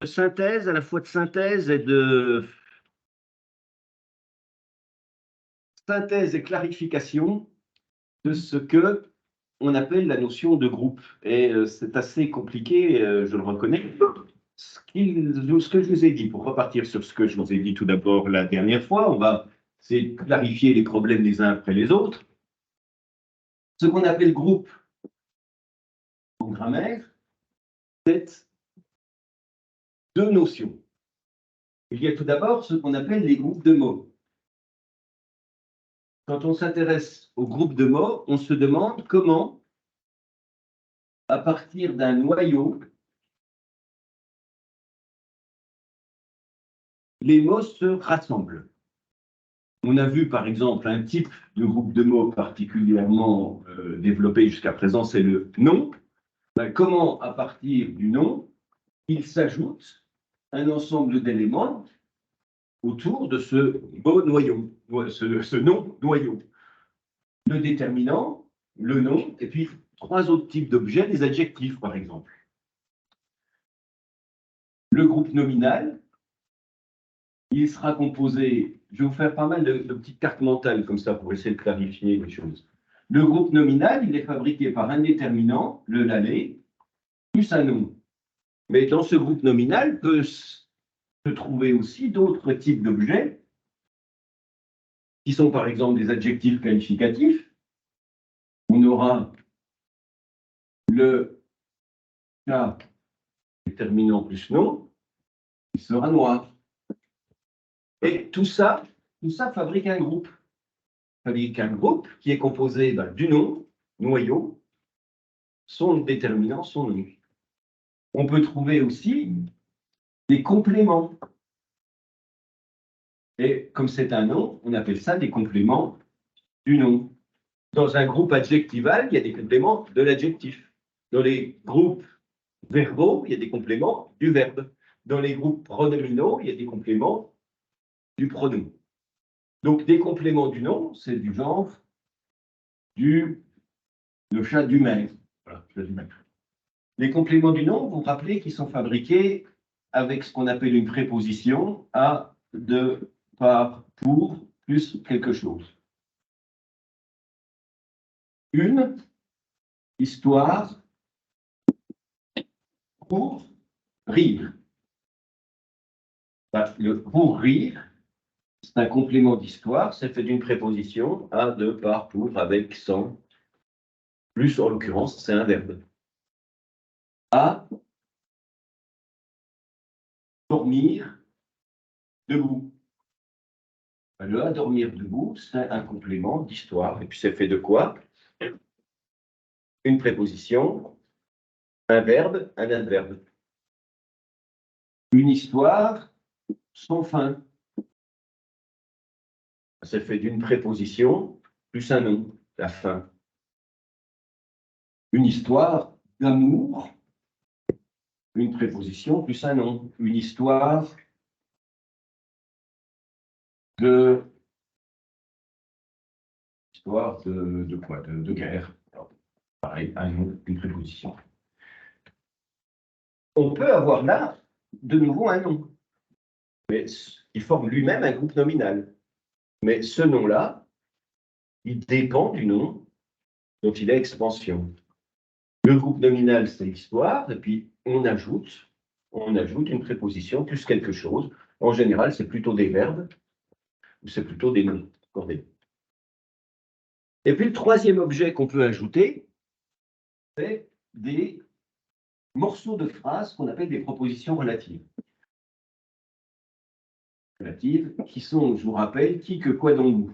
synthèse, à la fois de synthèse et clarification de ce que on appelle la notion de groupe. Et c'est assez compliqué, je le reconnais. Ce que je vous ai dit, pour repartir sur ce que je vous ai dit tout d'abord la dernière fois, on va essayer de clarifier les problèmes les uns après les autres. Ce qu'on appelle groupe en grammaire, c'est deux notions. Il y a tout d'abord ce qu'on appelle les groupes de mots. Quand on s'intéresse aux groupes de mots, on se demande comment, à partir d'un noyau, les mots se rassemblent. On a vu par exemple un type de groupe de mots particulièrement développé jusqu'à présent, c'est le nom. Comment, à partir du nom, il s'ajoute un ensemble d'éléments autour de ce mot noyau, ce nom noyau. Le déterminant, le nom, et puis trois autres types d'objets, des adjectifs par exemple. Le groupe nominal, il sera composé, je vais vous faire pas mal de petites cartes mentales comme ça pour essayer de clarifier les choses. Le groupe nominal, il est fabriqué par un déterminant, le lalé, plus un nom. Mais dans ce groupe nominal peut se trouver aussi d'autres types d'objets qui sont par exemple des adjectifs qualificatifs. On aura le cas déterminant plus nom, qui sera noir. Et tout ça fabrique un groupe. Fabrique un groupe qui est composé du nom, noyau, son déterminant, son nom. On peut trouver aussi des compléments. Et comme c'est un nom, on appelle ça des compléments du nom. Dans un groupe adjectival, il y a des compléments de l'adjectif. Dans les groupes verbaux, il y a des compléments du verbe. Dans les groupes pronominaux, il y a des compléments du pronom. Donc, des compléments du nom, c'est du genre le chat du maître. Voilà, chat du maître. Les compléments du nom, vous vous rappelez qu'ils sont fabriqués avec ce qu'on appelle une préposition à, de, par, pour, plus quelque chose. Une histoire pour rire. Le pour rire, c'est un complément d'histoire, c'est fait d'une préposition à, de, par, pour, avec, sans. Plus, en l'occurrence, c'est un verbe. À dormir debout. Le à dormir debout, c'est un complément d'histoire. Et puis c'est fait de quoi? Une préposition, un verbe, un adverbe. Une histoire sans fin. C'est fait d'une préposition plus un nom, la fin. Une histoire d'amour, une préposition plus un nom. Une histoire de quoi? De guerre. Alors, pareil, un nom, une préposition. On peut avoir là, de nouveau, un nom. Mais il forme lui-même un groupe nominal. Mais ce nom-là, il dépend du nom dont il est expansion. Le groupe nominal, c'est l'histoire, et puis on ajoute une préposition plus quelque chose. En général, c'est plutôt des verbes, ou c'est plutôt des noms. Et puis le troisième objet qu'on peut ajouter, c'est des morceaux de phrases qu'on appelle des propositions relatives. Relatives, qui sont, je vous rappelle, qui, que, quoi, dont, où.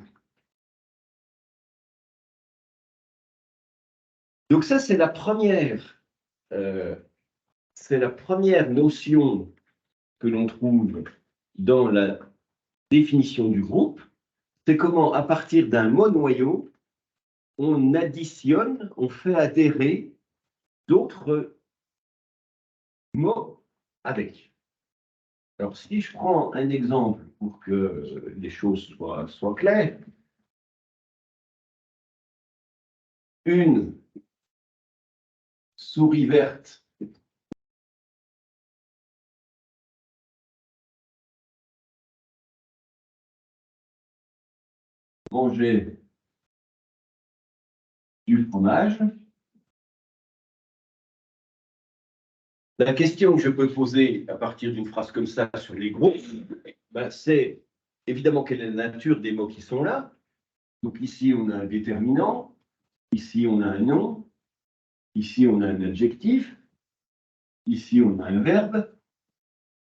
Donc ça, c'est la première notion que l'on trouve dans la définition du groupe. C'est comment, à partir d'un mot noyau, on additionne, on fait adhérer d'autres mots avec. Alors, si je prends un exemple pour que les choses soient claires, une souris verte mangeait du fromage. La question que je peux poser à partir d'une phrase comme ça sur les groupes, ben, c'est évidemment quelle est la nature des mots qui sont là. Donc ici, on a un déterminant, ici, on a un nom, ici, on a un adjectif, ici, on a un verbe,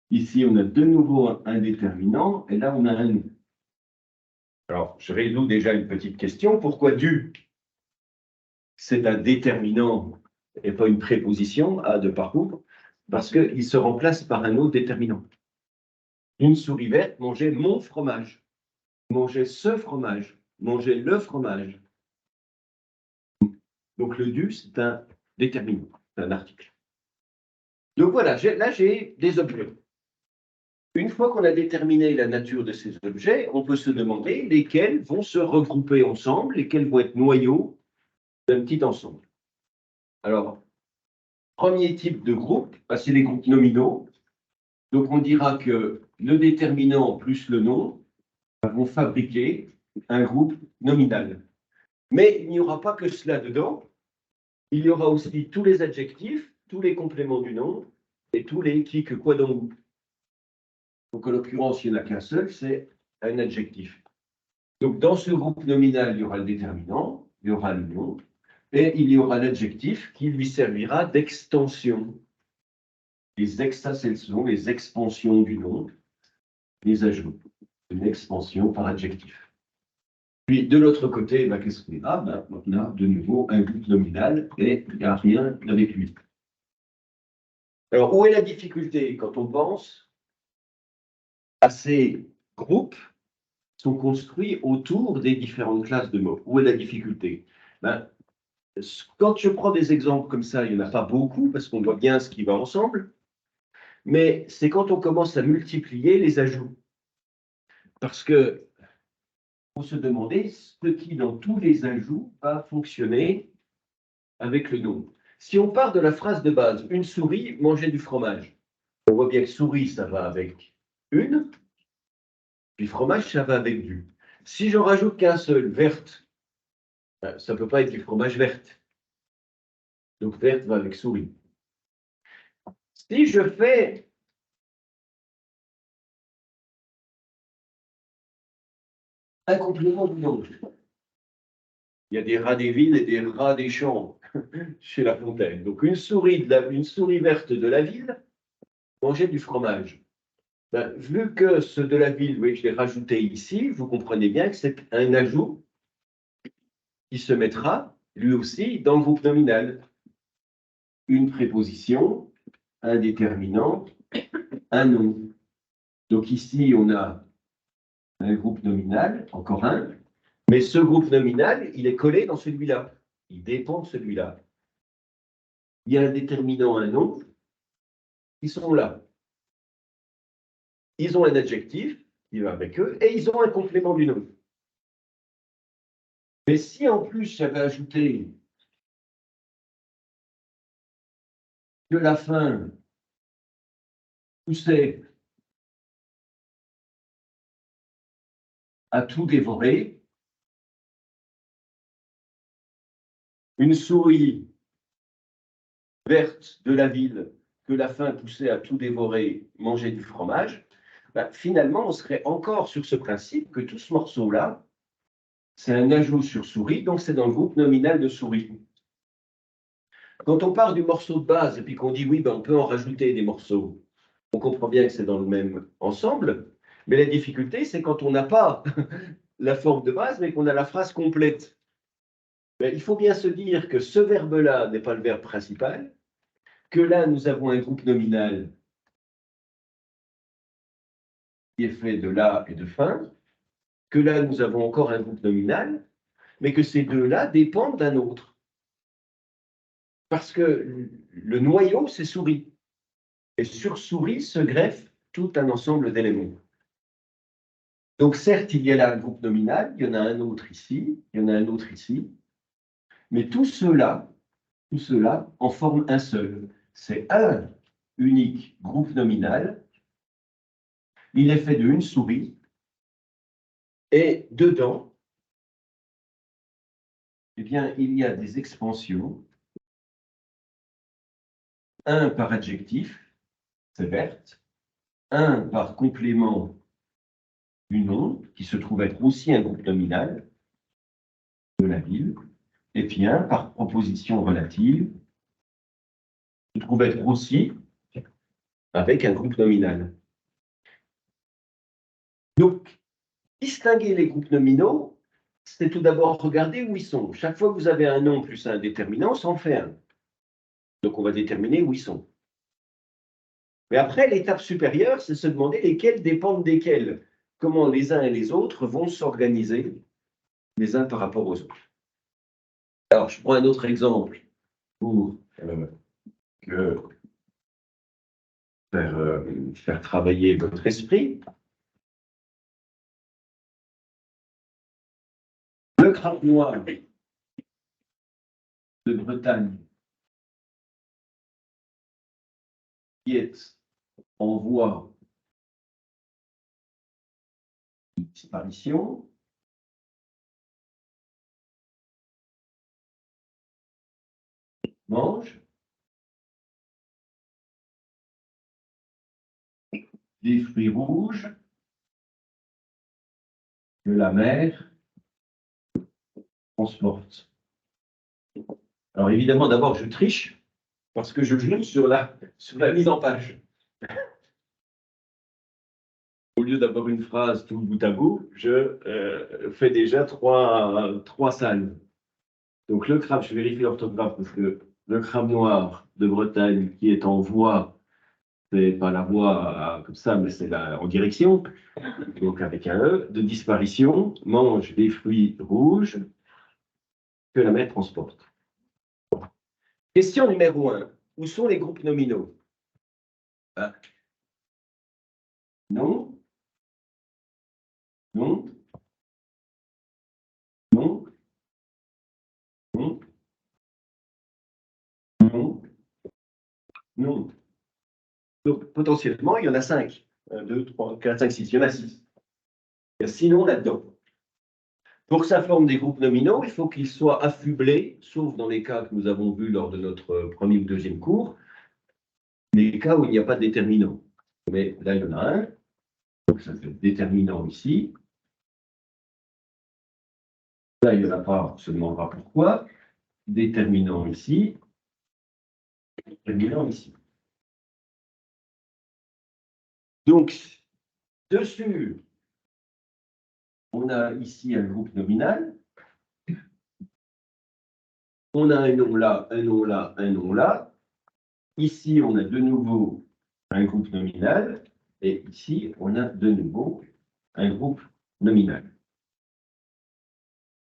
ici, on a de nouveau un déterminant, et là, on a un nom. Alors, je résous déjà une petite question. Pourquoi du? C'est un déterminant et pas une préposition à de parcours, parce qu'il se remplace par un autre déterminant. Une souris verte mangeait mon fromage, mangeait ce fromage, mangeait le fromage. Donc le du, c'est un déterminant, c'est un article. Donc voilà, là j'ai des objets. Une fois qu'on a déterminé la nature de ces objets, on peut se demander lesquels vont se regrouper ensemble, lesquels vont être noyaux d'un petit ensemble. Alors, premier type de groupe, c'est les groupes nominaux. Donc on dira que le déterminant plus le nom vont fabriquer un groupe nominal. Mais il n'y aura pas que cela dedans. Il y aura aussi tous les adjectifs, tous les compléments du nom et tous les qui, que, quoi, dont, où. Donc en l'occurrence, il n'y en a qu'un seul, c'est un adjectif. Donc dans ce groupe nominal, il y aura le déterminant, il y aura le nom, et il y aura l'adjectif qui lui servira d'extension. Ça, ce sont les expansions du nom, les ajouts. Une expansion par adjectif. Puis de l'autre côté, ben, qu'est-ce qu'on a? Ben, on a de nouveau un groupe nominal et il n'y a rien avec lui. Alors, où est la difficulté quand on pense à ces groupes qui sont construits autour des différentes classes de mots? Où est la difficulté? Ben, quand je prends des exemples comme ça, il n'y en a pas beaucoup parce qu'on voit bien ce qui va ensemble, mais c'est quand on commence à multiplier les ajouts. Parce que faut se demander ce qui, dans tous les ajouts, va fonctionner avec le nom. Si on part de la phrase de base, une souris mangeait du fromage, on voit bien que souris, ça va avec une, puis fromage, ça va avec du. Si j'en rajoute qu'un seul, verte, ça ne peut pas être du fromage verte. Donc verte va avec souris. Si je fais un complément du nom, il y a des rats des villes et des rats des champs chez La Fontaine. Donc une souris verte de la ville mangeait du fromage. Ben, vu que ceux de la ville, oui, je l'ai rajouté ici, vous comprenez bien que c'est un ajout qui se mettra, lui aussi, dans le groupe nominal. Une préposition, un déterminant, un nom. Donc ici, on a un groupe nominal, encore un, mais ce groupe nominal, il est collé dans celui-là. Il dépend de celui-là. Il y a un déterminant, un nom, ils sont là. Ils ont un adjectif qui va avec eux, et ils ont un complément du nom. Mais si en plus j'avais ajouté que la fin poussait à tout dévorer, une souris verte de la ville que la faim poussait à tout dévorer, manger du fromage, ben, finalement, on serait encore sur ce principe que tout ce morceau-là, c'est un ajout sur souris, donc c'est dans le groupe nominal de souris. Quand on part du morceau de base et puis qu'on dit oui, ben, on peut en rajouter des morceaux, on comprend bien que c'est dans le même ensemble, mais la difficulté, c'est quand on n'a pas la forme de base, mais qu'on a la phrase complète. Ben, il faut bien se dire que ce verbe-là n'est pas le verbe principal, que là, nous avons un groupe nominal qui est fait de là et de fin, que là, nous avons encore un groupe nominal, mais que ces deux-là dépendent d'un autre. Parce que le noyau, c'est souris. Et sur souris se greffe tout un ensemble d'éléments. Donc certes, il y a là un groupe nominal, il y en a un autre ici, il y en a un autre ici, mais tout cela en forme un seul. C'est un unique groupe nominal. Il est fait d'une souris, et dedans, eh bien, il y a des expansions. Un par adjectif, c'est verte. Un par complément du nom, qui se trouve être aussi un groupe nominal de la ville. Et puis un par proposition relative, qui se trouve être aussi avec un groupe nominal. Donc, distinguer les groupes nominaux, c'est tout d'abord regarder où ils sont. Chaque fois que vous avez un nom plus un déterminant, ça en fait un. Donc, on va déterminer où ils sont. Mais après, l'étape supérieure, c'est se demander lesquels dépendent desquels. Comment les uns et les autres vont s'organiser les uns par rapport aux autres. Alors, je prends un autre exemple pour faire travailler votre esprit. Le crabe noir de Bretagne, qui est en voie de disparition, mange des fruits rouges que la mer transporte. Alors évidemment, d'abord, je triche parce que je joue sur la mise en page. Au lieu d'avoir une phrase tout bout à bout, je fais déjà trois salves. Donc le crabe, je vérifie l'orthographe parce que le crabe noir de Bretagne qui est en voie, c'est pas la voie comme ça, mais c'est en direction, donc avec un E, de disparition, mange des fruits rouges que la mer transporte. Question numéro 1. Où sont les groupes nominaux? Non. Non. Non. Non. Non. Non. Donc, potentiellement, il y en a 5. 1, 2, 3, 4, 5, 6. Il y en a 6. Il y a 6 noms là-dedans. Pour que ça forme des groupes nominaux, il faut qu'ils soient affublés, sauf dans les cas que nous avons vus lors de notre premier ou deuxième cours, les cas où il n'y a pas de déterminant. Mais là, il y en a un. Donc, ça fait déterminant ici. Là, il n'y en a pas, on se demandera pourquoi. Déterminant ici. Déterminant ici. Donc, dessus, on a ici un groupe nominal. On a un nom là, un nom là, un nom là. Ici, on a de nouveau un groupe nominal. Et ici, on a de nouveau un groupe nominal.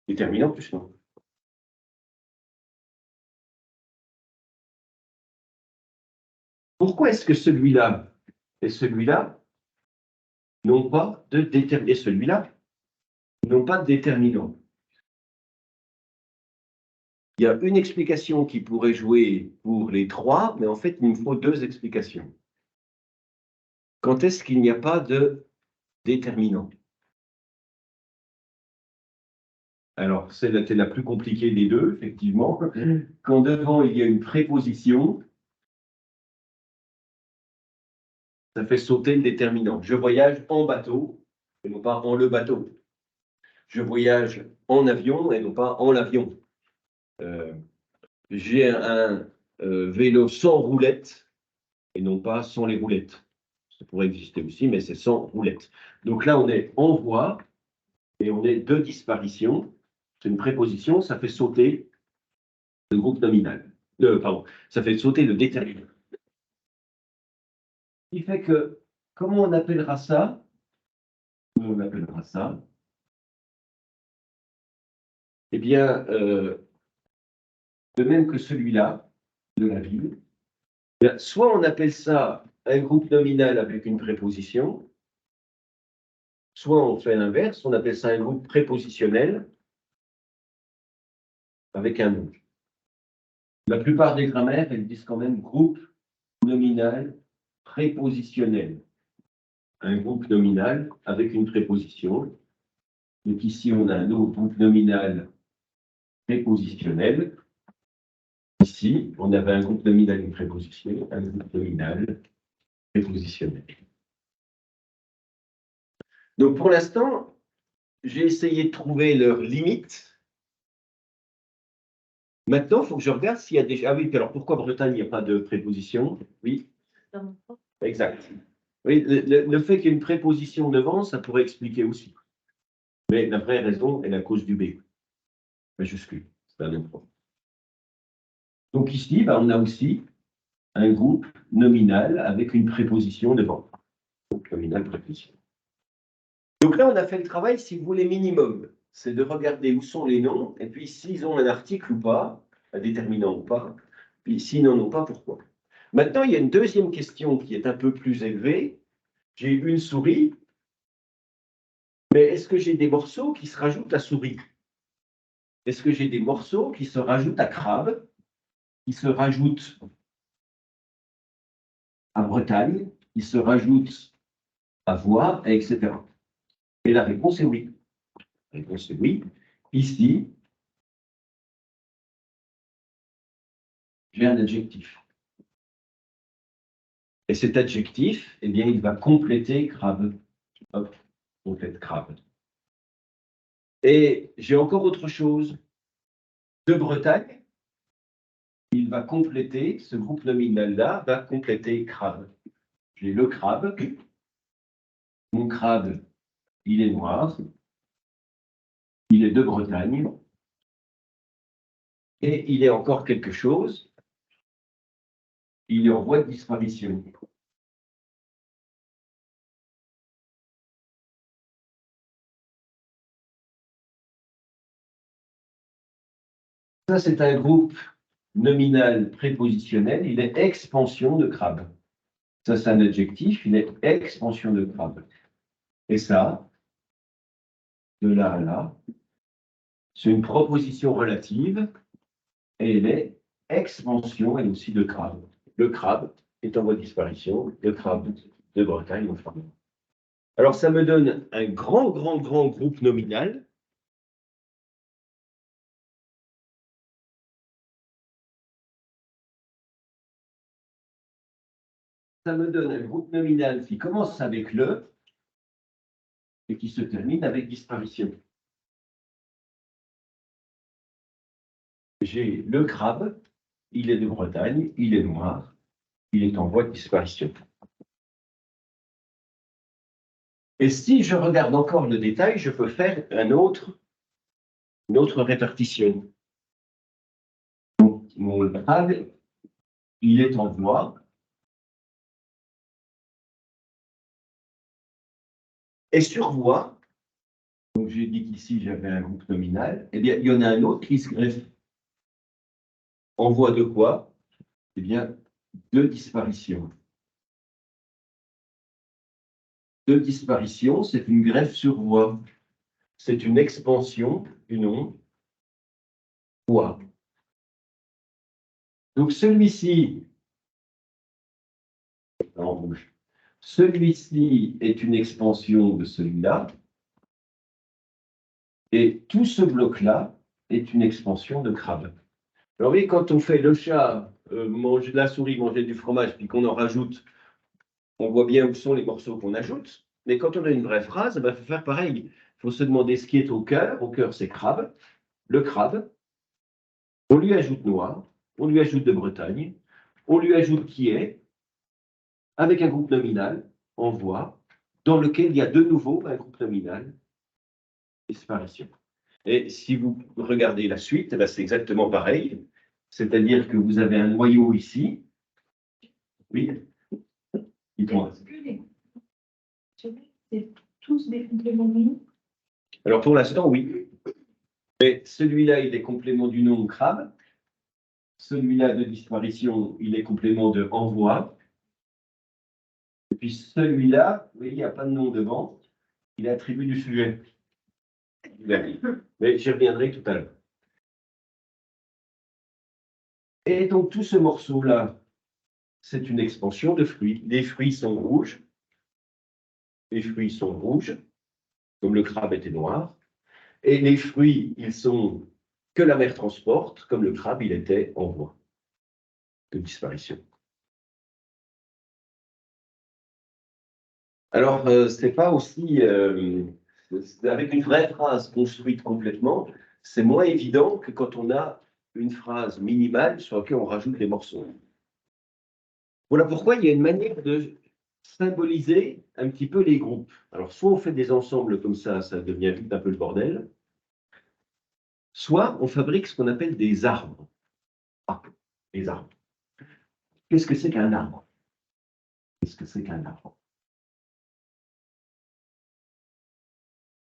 Déterminant plus nom. Pourquoi est-ce que celui-là et celui-là n'ont pas de déterminant, et celui-là n'ont pas de déterminant? Il y a une explication qui pourrait jouer pour les trois, mais en fait, il me faut deux explications. Quand est-ce qu'il n'y a pas de déterminant? Alors, c'est la plus compliquée des deux, effectivement. Quand devant, il y a une préposition, ça fait sauter le déterminant. Je voyage en bateau, et non pas en le bateau. Je voyage en avion, et non pas en l'avion. J'ai un vélo sans roulettes, et non pas sans les roulettes. Ça pourrait exister aussi, mais c'est sans roulettes. Donc là, on est en voie, et on est de disparition. C'est une préposition, ça fait sauter le groupe nominal. Pardon, ça fait sauter le déterminant. Ce qui fait que, comment on appellera ça? On appellera ça. Eh bien, de même que celui-là, de la ville, soit on appelle ça un groupe nominal avec une préposition, soit on fait l'inverse, on appelle ça un groupe prépositionnel avec un nom. La plupart des grammaires, elles disent quand même groupe nominal prépositionnel. Un groupe nominal avec une préposition. Donc ici, on a un autre groupe nominal prépositionnel. Ici, on avait un groupe nominal et une préposition, un groupe nominal prépositionnel. Donc, pour l'instant, j'ai essayé de trouver leurs limites. Maintenant, il faut que je regarde s'il y a déjà... Ah oui, alors pourquoi Bretagne, il n'y a pas de préposition? Oui. Exact. Oui, le fait qu'il y ait une préposition devant, ça pourrait expliquer aussi. Mais la vraie raison est la cause du B. Majuscule. C'est un autre point. Donc ici, ben, on a aussi un groupe nominal avec une préposition devant. Donc nominal, préposition. Donc là, on a fait le travail, si vous voulez, minimum. C'est de regarder où sont les noms, et puis s'ils ont un article ou pas, un déterminant ou pas, puis s'ils n'en ont pas, pourquoi. Maintenant, il y a une deuxième question qui est un peu plus élevée. J'ai une souris, mais est-ce que j'ai des morceaux qui se rajoutent à souris? Est-ce que j'ai des morceaux qui se rajoutent à crabe, qui se rajoutent à Bretagne, qui se rajoutent à voix, etc. Et la réponse est oui. La réponse est oui. Ici, j'ai un adjectif. Et cet adjectif, eh bien, il va compléter crabe. Hop, complète crabe. Et j'ai encore autre chose. De Bretagne, il va compléter, ce groupe nominal-là va compléter crabe. J'ai le crabe. Mon crabe, il est noir. Il est de Bretagne. Et il est encore quelque chose. Il est en voie de disparition. Ça, c'est un groupe nominal prépositionnel. Il est expansion de crabe. Ça, c'est un adjectif. Il est expansion de crabe. Et ça, de là à là, c'est une proposition relative et elle est expansion, elle aussi, de crabe. Le crabe est en voie de disparition. Le crabe de Bretagne, enfin. Alors, ça me donne un grand groupe nominal. Ça me donne un groupe nominal qui commence avec le et qui se termine avec disparition. J'ai le crabe, il est de Bretagne, il est noir, il est en voie de disparition. Et si je regarde encore le détail, je peux faire une autre répartition. Donc, mon crabe, il est en voie. Et sur voie, donc j'ai dit qu'ici j'avais un groupe nominal, eh bien, il y en a un autre qui se greffe. En voie de quoi? Eh bien, de disparition. De disparition, c'est une greffe sur voie. C'est une expansion du nom voie. Donc celui-ci, en rouge, celui-ci est une expansion de celui-là. Et tout ce bloc-là est une expansion de crabe. Alors, vous voyez, quand on fait le chat, la souris manger du fromage, puis qu'on en rajoute, on voit bien où sont les morceaux qu'on ajoute. Mais quand on a une vraie phrase, il faut faire pareil. Il faut se demander ce qui est au cœur. Au cœur, c'est crabe. Le crabe, on lui ajoute noir, on lui ajoute de Bretagne, on lui ajoute qui est, avec un groupe nominal, en voie, dans lequel il y a de nouveau un groupe nominal, disparition. Et si vous regardez la suite, eh c'est exactement pareil. C'est-à-dire que vous avez un noyau ici. Oui. Dites-moi. C'est tous des compléments du nom? Alors pour l'instant, oui. Mais celui-là, il est complément du nom crabe. Celui-là de disparition, il est complément de envoi. Et puis celui-là, vous voyez, il n'y a pas de nom devant. Il est attribut du sujet. Mais j'y reviendrai tout à l'heure. Et donc tout ce morceau-là, c'est une expansion de fruits. Les fruits sont rouges. Les fruits sont rouges, comme le crabe était noir. Et les fruits, ils sont que la mer transporte, comme le crabe, il était en voie de disparition. Alors, c'est pas aussi... avec une vraie phrase construite complètement, c'est moins évident que quand on a une phrase minimale sur laquelle on rajoute des morceaux. Voilà pourquoi il y a une manière de symboliser un petit peu les groupes. Alors, soit on fait des ensembles comme ça devient vite un peu le bordel, soit on fabrique ce qu'on appelle des arbres. Ah, les arbres. Qu'est-ce que c'est qu'un arbre? Qu'est-ce que c'est qu'un arbre?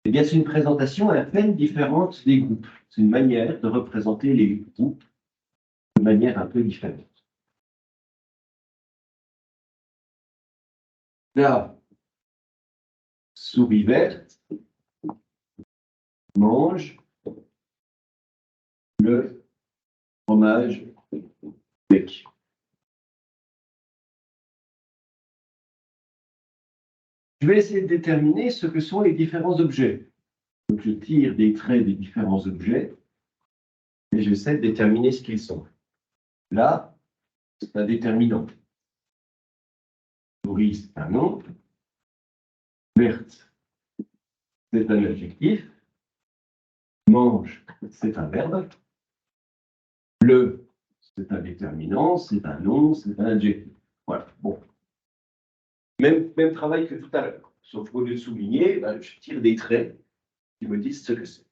Eh bien, c'est une présentation à peine différente des groupes. C'est une manière de représenter les groupes de manière un peu différente. La souris verte mange le fromage sec. Je vais essayer de déterminer ce que sont les différents objets. Donc, je tire des traits des différents objets et j'essaie de déterminer ce qu'ils sont. Là, c'est un déterminant. Souris, c'est un nom. Verte, c'est un adjectif. Mange, c'est un verbe. Bleu, c'est un déterminant, c'est un nom, c'est un adjectif. Voilà, bon. Même travail que tout à l'heure. Sauf qu'au lieu de souligner, je tire des traits qui me disent ce que c'est.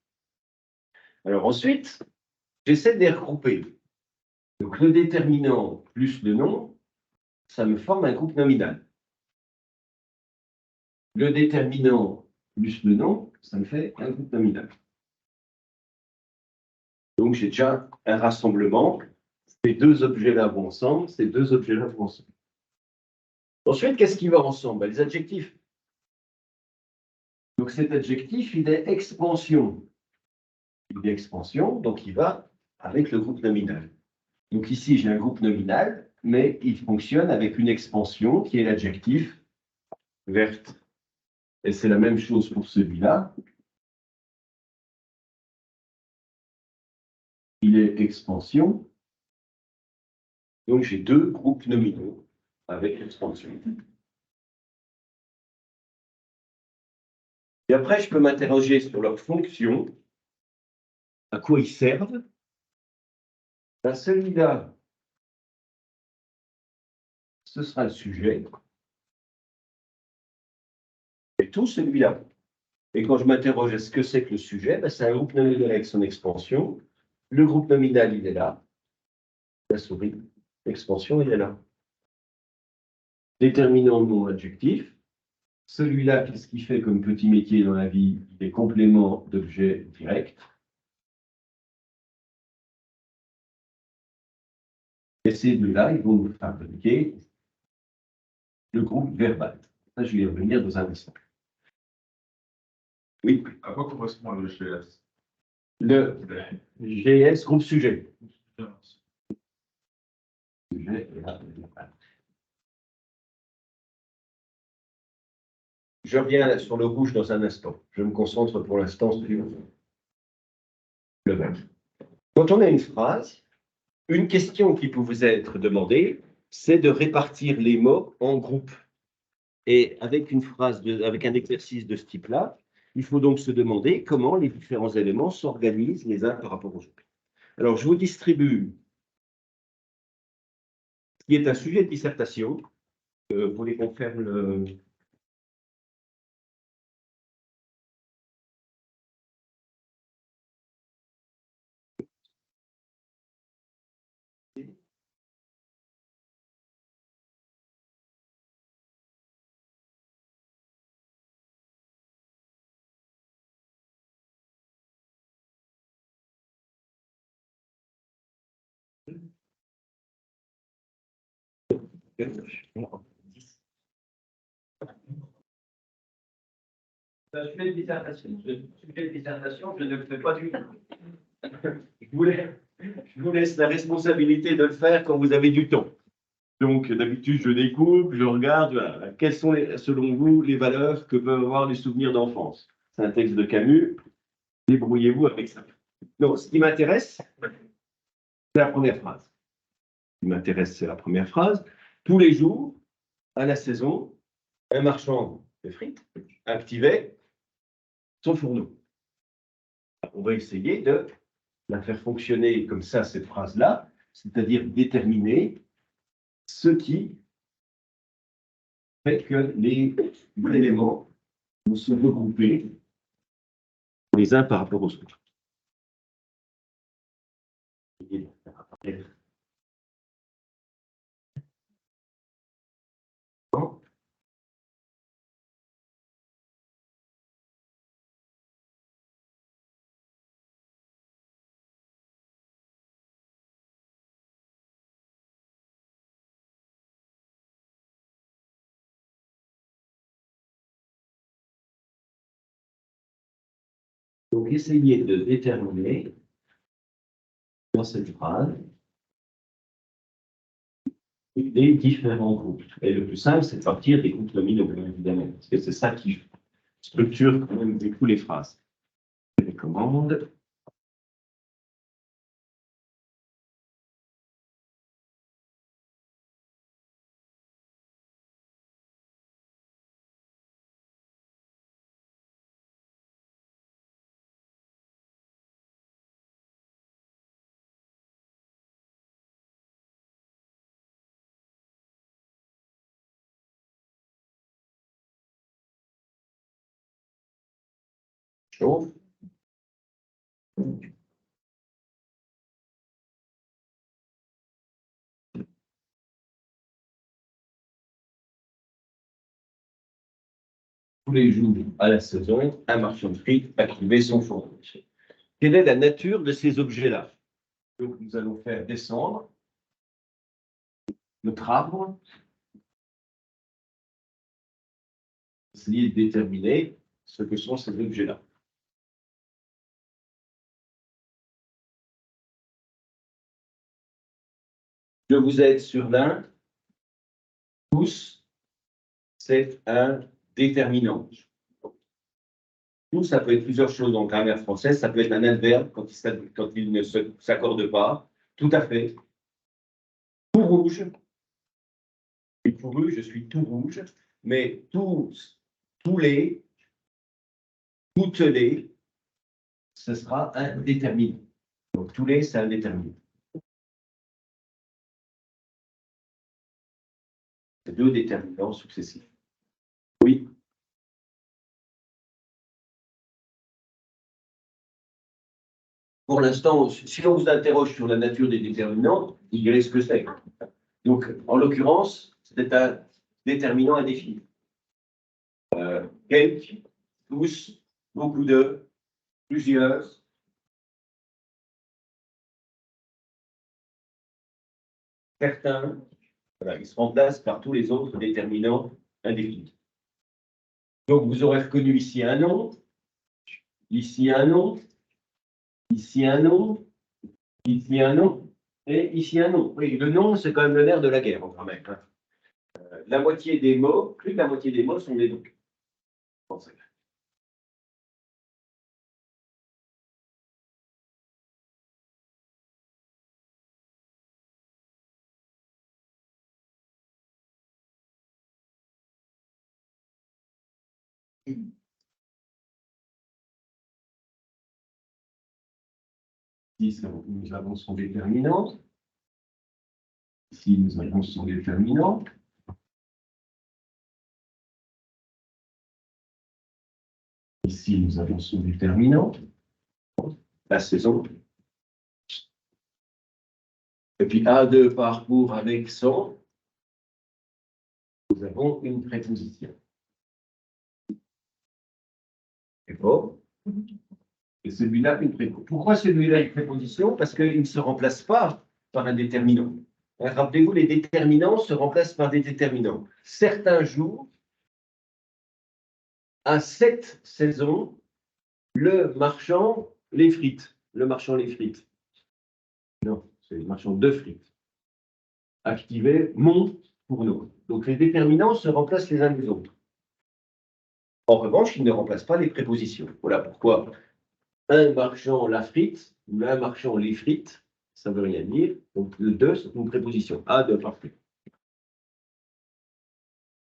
Alors ensuite, j'essaie de les regrouper. Donc le déterminant plus le nom, ça me forme un groupe nominal. Le déterminant plus le nom, ça me fait un groupe nominal. Donc j'ai déjà un rassemblement. Ces deux objets-là vont ensemble, ces deux objets-là vont ensemble. Ensuite, qu'est-ce qui va ensemble? Les adjectifs. Donc cet adjectif, il est expansion. Il est expansion, donc il va avec le groupe nominal. Donc ici, j'ai un groupe nominal, mais il fonctionne avec une expansion qui est l'adjectif verte. Et c'est la même chose pour celui-là. Il est expansion. Donc j'ai deux groupes nominaux avec expansion. Et après, je peux m'interroger sur leur fonction, à quoi ils servent. Celui-là, ce sera le sujet. Et tout celui-là. Et quand je m'interroge à ce que c'est que le sujet, c'est un groupe nominal avec son expansion. Le groupe nominal, il est là. La souris, l'expansion, il est là. Déterminant nom adjectif. Celui-là, qu'est-ce qu'il fait comme petit métier dans la vie? Il est complément d'objet direct. Et ces deux-là, ils vont nous fabriquer le groupe verbal. Ça, je vais y revenir dans un instant. Oui. À quoi correspond le GS? Le GS, groupe sujet. Sujet et là, je reviens sur le rouge dans un instant. Je me concentre pour l'instant sur le vert. Quand on a une phrase, une question qui peut vous être demandée, c'est de répartir les mots en groupes. Et avec une phrase, avec un exercice de ce type-là, il faut donc se demander comment les différents éléments s'organisent les uns par rapport aux autres. Alors, je vous distribue ce qui est un sujet de dissertation. Vous voulez qu'on ferme le... Un sujet de dissertation, je ne le fais pas du tout. Je vous laisse la responsabilité de le faire quand vous avez du temps. Donc, d'habitude, je découpe, je regarde, voilà, quelles sont, selon vous, les valeurs que peuvent avoir les souvenirs d'enfance. C'est un texte de Camus, débrouillez-vous avec ça. Non, ce qui m'intéresse, c'est la première phrase. Ce qui m'intéresse, c'est la première phrase. Tous les jours, à la saison, un marchand de frites activait son fourneau. On va essayer de la faire fonctionner comme ça, cette phrase-là, c'est-à-dire déterminer ce qui fait que les éléments vont se regrouper les uns par rapport aux autres. Donc, essayez de déterminer dans cette phrase les différents groupes. Et le plus simple, c'est de partir des groupes nominaux, bien évidemment, parce que c'est ça qui structure quand même beaucoup les phrases. Les commandes. Chauffe. Tous les jours à la saison, un marchand de frites activait son fourneau. Quelle est la nature de ces objets-là? Donc, nous allons faire descendre notre arbre, essayer de déterminer ce que sont ces objets-là. Je vous aide sur l'un. Tous, c'est un déterminant. Tout, ça peut être plusieurs choses en grammaire française. Ça peut être un adverbe quand il ne s'accorde pas. Tout à fait. Tout rouge. Tout rouge, je suis tout rouge. Mais tous les, toutes les, ce sera un déterminant. Donc tous les, c'est un déterminant. C'est deux déterminants successifs. Oui. Pour l'instant, si on vous interroge sur la nature des déterminants, vous direz ce que c'est. Donc, en l'occurrence, c'est un déterminant indéfini. Quelques, tous, beaucoup de, plusieurs. Certains, voilà, ils se remplacent par tous les autres déterminants indéfinis. Donc, vous aurez reconnu ici un nom, ici un nom, ici un nom, ici un nom, et ici un nom. Oui, le nom, c'est quand même le nerf de la guerre en grammaire. Hein. La moitié des mots, plus de la moitié des mots sont des noms. Pensez. Ici, nous avons son déterminant. Ici, nous avons son déterminant. Ici, nous avons son déterminant. La saison. Et puis, A2 parcours avec son. Nous avons une préposition. C'est bon. Et celui-là, une préposition. Pourquoi celui-là, une préposition? Parce qu'il ne se remplace pas par un déterminant. Rappelez-vous, les déterminants se remplacent par des déterminants. Certains jours, à cette saison, le marchand les frites. Le marchand les frites. Non, c'est le marchand de frites. Activez mon fourneau. Donc les déterminants se remplacent les uns les autres. En revanche, ils ne remplacent pas les prépositions. Voilà pourquoi un marchand la frite, ou un marchand les frites, ça ne veut rien dire. Donc le 2, c'est une préposition. A de parfait.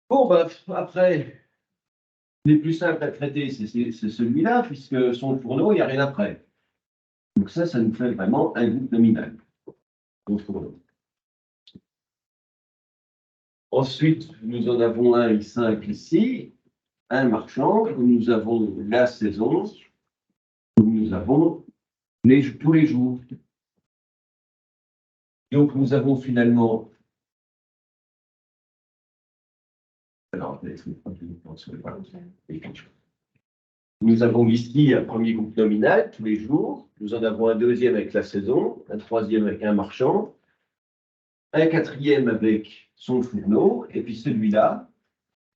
Bon, bah, après, les plus simples à traiter, c'est celui-là, puisque son fourneau, il n'y a rien après. Donc ça nous fait vraiment un groupe nominal. Son fourneau. Ensuite, nous en avons un simple ici, un marchand, où nous avons la saison, où nous avons tous les jours. Donc nous avons finalement. Alors, nous avons ici un premier groupe nominal tous les jours. Nous en avons un deuxième avec la saison, un troisième avec un marchand, un quatrième avec son fourneau, et puis celui-là,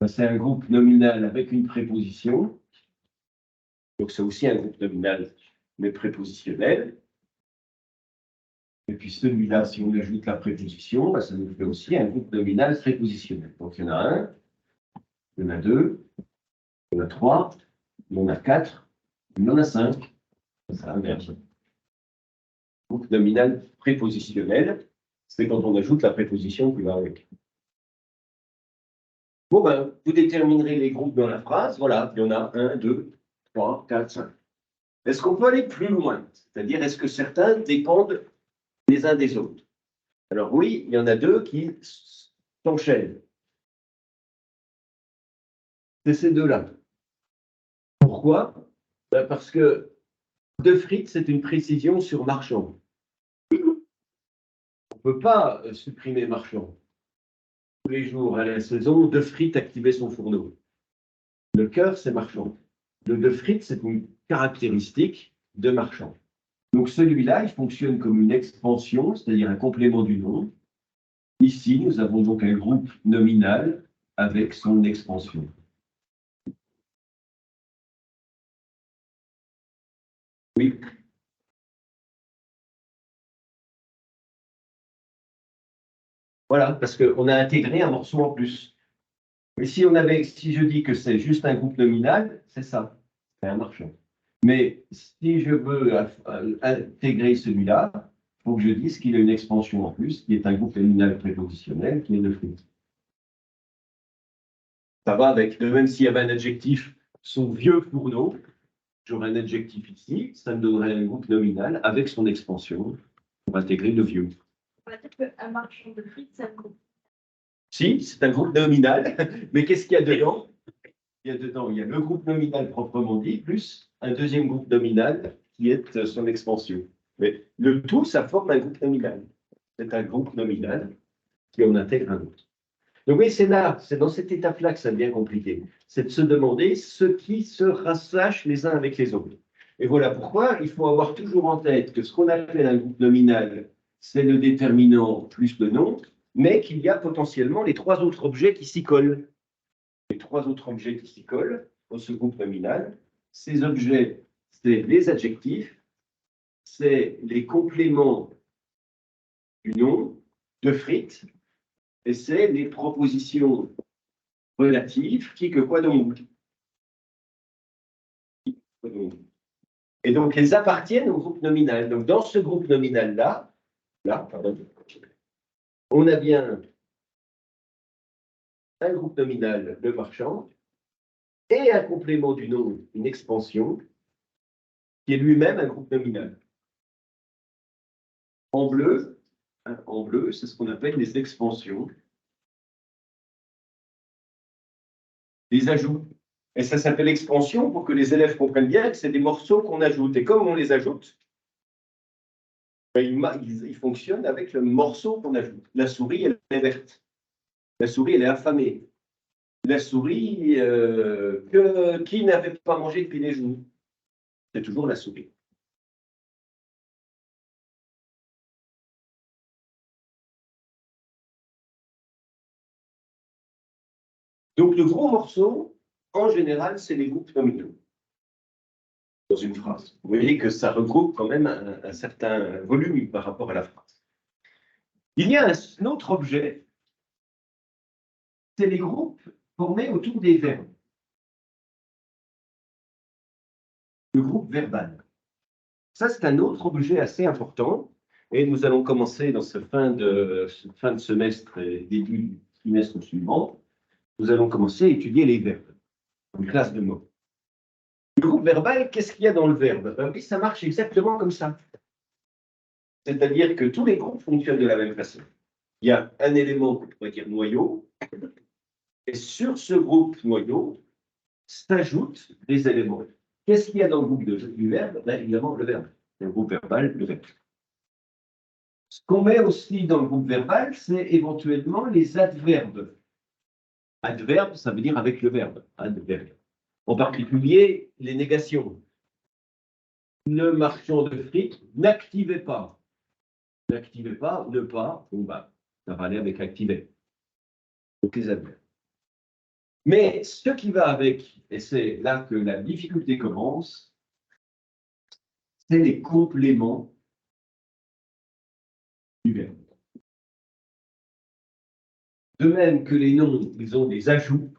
c'est un groupe nominal avec une préposition. Donc c'est aussi un groupe nominal, mais prépositionnel. Et puis celui-là, si on ajoute la préposition, ça nous fait aussi un groupe nominal prépositionnel. Donc il y en a un, il y en a deux, il y en a trois, il y en a quatre, il y en a cinq. Ça inverse. Groupe nominal prépositionnel, c'est quand on ajoute la préposition qui va avec. Bon, ben, vous déterminerez les groupes dans la phrase. Voilà, il y en a 1, 2, 3, 4, 5. Est-ce qu'on peut aller plus loin? C'est-à-dire, est-ce que certains dépendent les uns des autres? Alors oui, il y en a deux qui s'enchaînent. C'est ces deux-là. Pourquoi? Ben parce que de frites, c'est une précision sur marchand. On ne peut pas supprimer marchand. Tous les jours à la saison, de frites activait son fourneau. Le cœur, c'est marchand. Le de frites, c'est une caractéristique de marchand. Donc celui-là, il fonctionne comme une expansion, c'est-à-dire un complément du nom. Ici, nous avons donc un groupe nominal avec son expansion. Oui. Voilà, parce qu'on a intégré un morceau en plus. Mais si je dis que c'est juste un groupe nominal, c'est ça, c'est un marchand. Mais si je veux intégrer celui-là, il faut que je dise qu'il a une expansion en plus, qui est un groupe nominal prépositionnel, qui est de frites. Ça va avec, de même s'il y avait un adjectif, son vieux fourneau, j'aurais un adjectif ici, ça me donnerait un groupe nominal avec son expansion pour intégrer le vieux. On va dire qu'un marchand de frites, c'est un groupe. Si, c'est un groupe nominal, mais qu'est-ce qu'il y a dedans? Il y a le groupe nominal proprement dit, plus un deuxième groupe nominal qui est son expansion. Mais le tout, ça forme un groupe nominal. C'est un groupe nominal qui en intègre un autre. Donc oui, c'est là, c'est dans cette étape-là que ça devient compliqué. C'est de se demander ce qui se rattache les uns avec les autres. Et voilà pourquoi il faut avoir toujours en tête que ce qu'on appelle un groupe nominal, c'est le déterminant plus le nom, mais qu'il y a potentiellement les trois autres objets qui s'y collent. Les trois autres objets qui s'y collent dans ce groupe nominal, ces objets, c'est les adjectifs, c'est les compléments du nom, de frites, et c'est les propositions relatives, qui, que, quoi donc. Et donc, elles appartiennent au groupe nominal. Donc, dans ce groupe nominal-là, on a bien un groupe nominal, le marchand, et un complément du nom, une expansion, qui est lui-même un groupe nominal. En bleu, c'est ce qu'on appelle les expansions, les ajouts. Et ça s'appelle expansion pour que les élèves comprennent bien que c'est des morceaux qu'on ajoute. Et comme on les ajoute, ils fonctionnent avec le morceau qu'on ajoute. La souris, elle est verte. La souris, elle est affamée. La souris qui n'avait pas mangé depuis des jours. C'est toujours la souris. Donc, le gros morceau, en général, c'est les groupes nominaux dans une phrase. Vous voyez que ça regroupe quand même un certain volume par rapport à la phrase. Il y a un autre objet, c'est les groupes formés autour des verbes. Le groupe verbal. Ça, c'est un autre objet assez important. Et nous allons commencer dans ce fin de semestre et début du trimestre suivant. Nous allons commencer à étudier les verbes, une classe de mots. Le groupe verbal, qu'est-ce qu'il y a dans le verbe? Ben oui, ça marche exactement comme ça. C'est-à-dire que tous les groupes fonctionnent de la même façon. Il y a un élément qu'on pourrait dire noyau, et sur ce groupe noyau s'ajoutent des éléments. Qu'est-ce qu'il y a dans le groupe du verbe? Ben, évidemment, le verbe. Le groupe verbal, le verbe. Ce qu'on met aussi dans le groupe verbal, c'est éventuellement les adverbes. Adverbe, ça veut dire avec le verbe. Adverbe. En particulier, les négations. Le marchand de frites n'activait pas. N'activez pas, ne pas, bon bah, ça va aller avec activer. Donc les adverbes. Mais ce qui va avec, et c'est là que la difficulté commence, c'est les compléments du verbe. De même que les noms, ils ont des ajouts.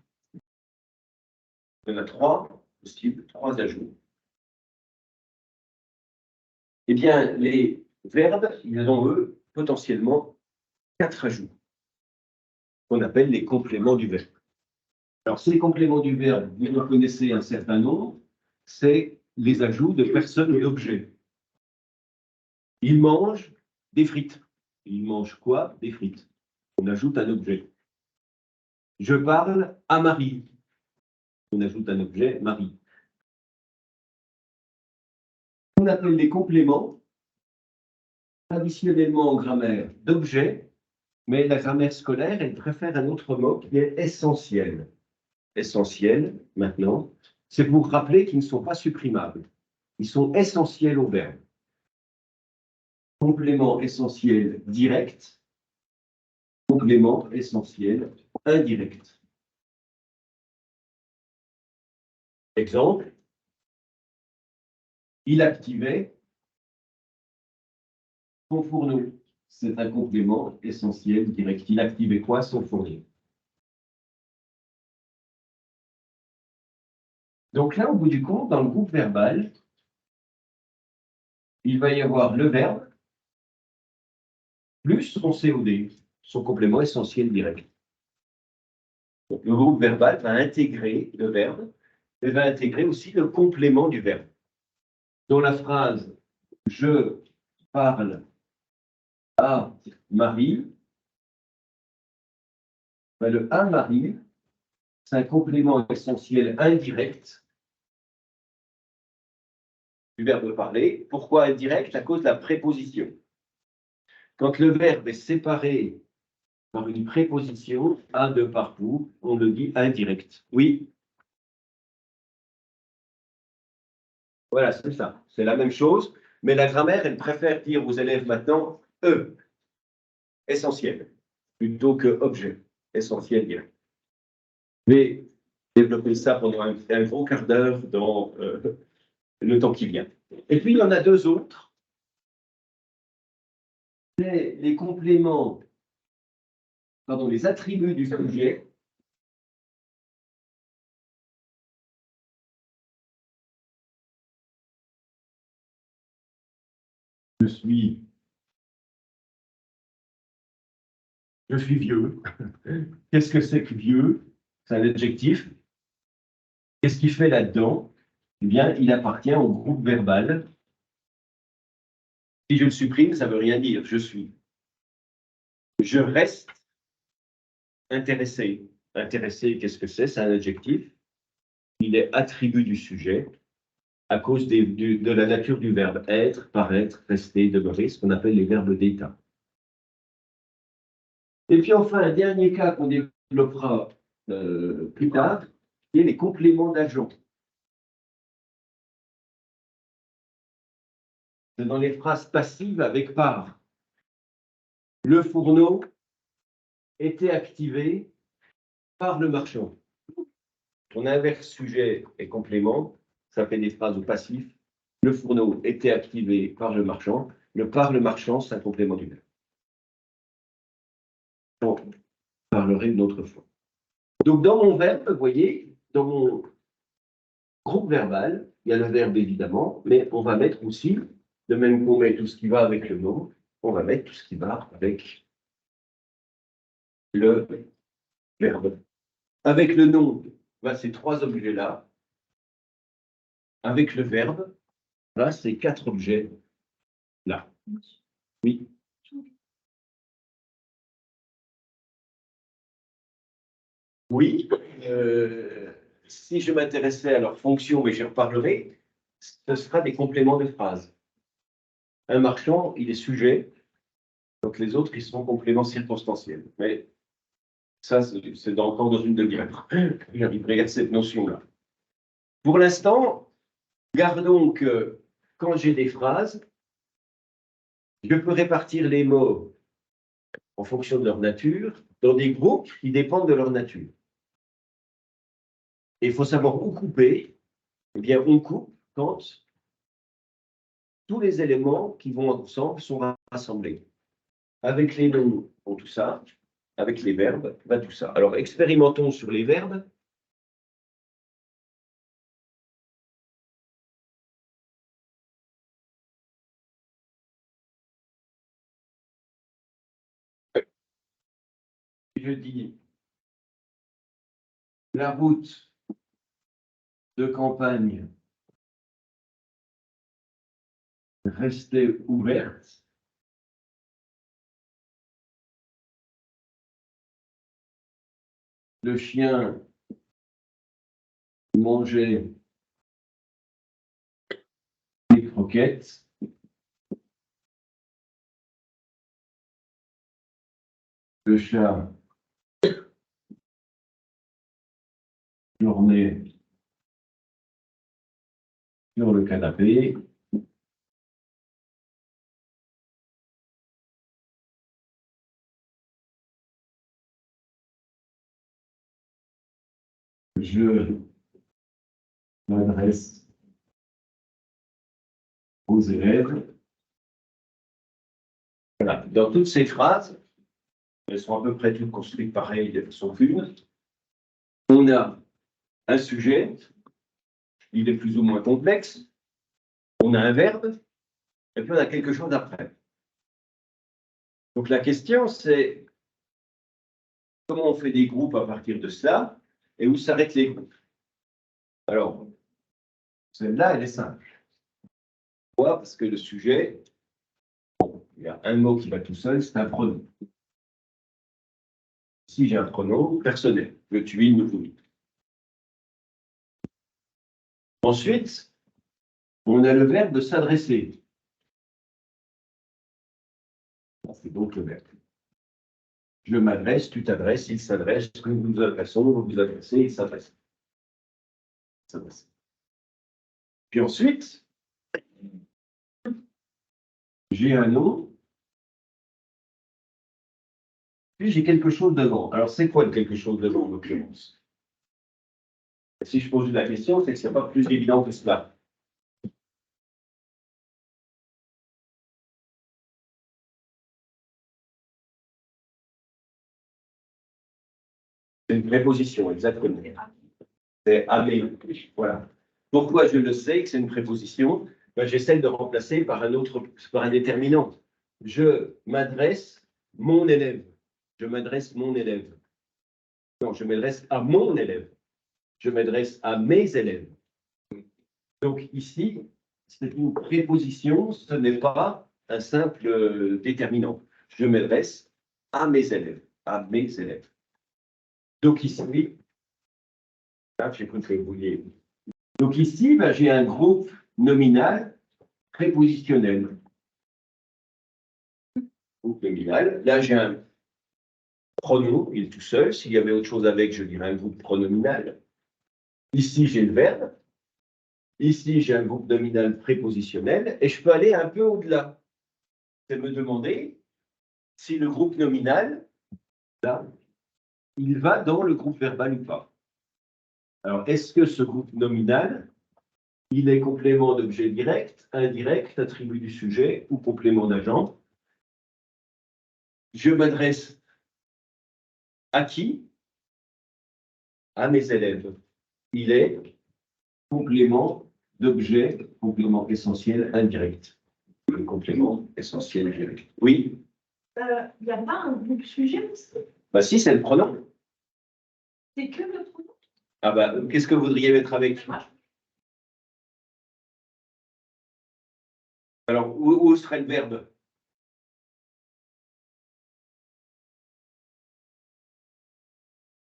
Il y en a 3 possibles, 3 ajouts. Eh bien, les verbes, ils ont, eux, potentiellement 4 ajouts, qu'on appelle les compléments du verbe. Alors, ces compléments du verbe, vous en connaissez un certain nombre, c'est les ajouts de personnes et d'objets. Il mange des frites. Il mange quoi? Des frites. On ajoute un objet. Je parle à Marie. On ajoute un objet, Marie. On appelle les compléments, traditionnellement en grammaire, d'objets, mais la grammaire scolaire, elle préfère un autre mot qui est essentiel. Essentiel, maintenant, c'est pour rappeler qu'ils ne sont pas supprimables. Ils sont essentiels au verbe. Complément essentiel direct, complément essentiel indirect. Exemple, il activait son fourneau. C'est un complément essentiel direct. Il activait quoi? Son fourneau. Donc là, au bout du compte, dans le groupe verbal, il va y avoir le verbe plus son COD, son complément essentiel direct. Donc, le groupe verbal va intégrer le verbe et va intégrer aussi le complément du verbe. Dans la phrase « Je parle à Marie », ben, le « à Marie », c'est un complément essentiel indirect du verbe parler. Pourquoi indirect? À cause de la préposition. Quand le verbe est séparé par une préposition, à de partout, on le dit indirect. Oui. Voilà, c'est ça. C'est la même chose, mais la grammaire, elle préfère dire aux élèves maintenant E, essentiel, plutôt que objet, essentiel direct. Je vais développer ça pendant un gros quart d'heure dans le temps qui vient. Et puis, il y en a 2 autres. C'est les compléments, pardon, les attributs du sujet. Je suis vieux. Qu'est-ce que c'est que vieux? C'est un adjectif. Qu'est-ce qu'il fait là-dedans? Eh bien, il appartient au groupe verbal. Si je le supprime, ça ne veut rien dire. Je suis. Je reste intéressé. Intéressé, qu'est-ce que c'est? C'est un adjectif. Il est attribut du sujet à cause de la nature du verbe être, paraître, rester, demeurer, ce qu'on appelle les verbes d'état. Et puis enfin, un dernier cas qu'on développera plus tard, qui est les compléments d'agent. C'est dans les phrases passives avec par. Le fourneau était activé par le marchand. On inverse sujet et complément, ça fait des phrases au passif. Le fourneau était activé par le marchand. Le par le marchand, c'est un complément du verbe. On parlerai une autre fois. Donc, dans mon verbe, vous voyez, dans mon groupe verbal, il y a le verbe évidemment, mais on va mettre aussi De même qu'on met tout ce qui va avec le nom, on va mettre tout ce qui va avec le verbe. Avec le nom, bah, ces trois objets-là. Avec le verbe, là, ces quatre objets-là. Oui. Oui. Si je m'intéressais à leur fonction, mais j'y reparlerai, ce sera des compléments de phrase. Un marchand, il est sujet, donc les autres, ils sont compléments circonstanciels. Mais ça, c'est encore dans une demi-heure. J'arriverai à cette notion-là. Pour l'instant, gardons que quand j'ai des phrases, je peux répartir les mots en fonction de leur nature dans des groupes qui dépendent de leur nature. Et il faut savoir où couper. Eh bien, on coupe quand tous les éléments qui vont ensemble sont rassemblés. Avec les noms, on tout ça. Avec les verbes, va tout ça. Alors, expérimentons sur les verbes. Je dis la route de campagne restait ouverte. Le chien mangeait des croquettes. Le chat dormait sur le canapé. Je m'adresse aux élèves. Voilà. Dans toutes ces phrases, elles sont à peu près toutes construites pareilles, sauf une. On a un sujet, il est plus ou moins complexe. On a un verbe, et puis on a quelque chose après. Donc la question, c'est comment on fait des groupes à partir de cela, et où s'arrêtent les groupes. Alors, celle-là, elle est simple. Pourquoi? Parce que le sujet, il y a un mot qui va tout seul, c'est un pronom. Si j'ai un pronom personnel, le tu, il, nous, vous. Ensuite, on a le verbe de s'adresser. C'est donc le verbe. Je m'adresse, tu t'adresses, il s'adresse, nous nous adressons, vous vous adressez, il s'adresse. Puis ensuite, j'ai un nom, puis j'ai quelque chose devant. Alors, c'est quoi le quelque chose devant, en l'occurrence? Si je pose la question, c'est que ce n'est pas plus évident que cela. C'est une préposition, exactement. C'est amener. Voilà. Pourquoi je le sais que c'est une préposition? Ben, j'essaie de remplacer par un déterminant. Je m'adresse mon élève. Je m'adresse mon élève. Non, je m'adresse à mon élève. Je m'adresse à mes élèves. Donc ici, c'est une préposition, ce n'est pas un simple déterminant. Je m'adresse à mes élèves, à mes élèves. Donc ici, là, j'ai cru que vous vouliez. Donc ici, ben, j'ai un groupe nominal prépositionnel. Groupe nominal. Là, j'ai un pronom, il est tout seul. S'il y avait autre chose avec, je dirais un groupe pronominal. Ici, j'ai le verbe. Ici, j'ai un groupe nominal prépositionnel. Et je peux aller un peu au-delà. C'est me demander si le groupe nominal, là, il va dans le groupe verbal ou pas. Alors, est-ce que ce groupe nominal, il est complément d'objet direct, indirect, attribut du sujet ou complément d'agent? Je m'adresse à qui? À mes élèves. Il est complément d'objet, complément essentiel indirect. le complément essentiel direct. Oui? Il n'y a pas un groupe sujet aussi? Bah si, c'est le pronom. C'est que le pronom? Ah bah, qu'est-ce que vous voudriez mettre avec? Alors, où serait le verbe?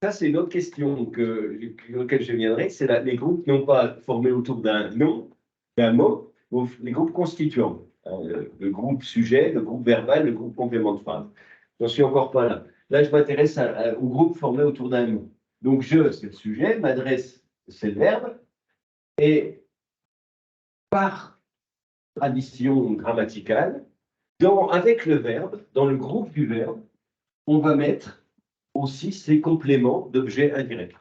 Ça, c'est une autre question auquel je viendrai. C'est les groupes non pas formés autour d'un nom, d'un mot, les groupes constituants. Le groupe sujet, le groupe verbal, le groupe complément de phrase. J'en suis encore pas là. Là, je m'intéresse au groupe formé autour d'un nom. Donc, je, c'est le sujet, m'adresse, c'est le verbe. Et par tradition grammaticale, avec le verbe, dans le groupe du verbe, on va mettre aussi ces compléments d'objets indirects.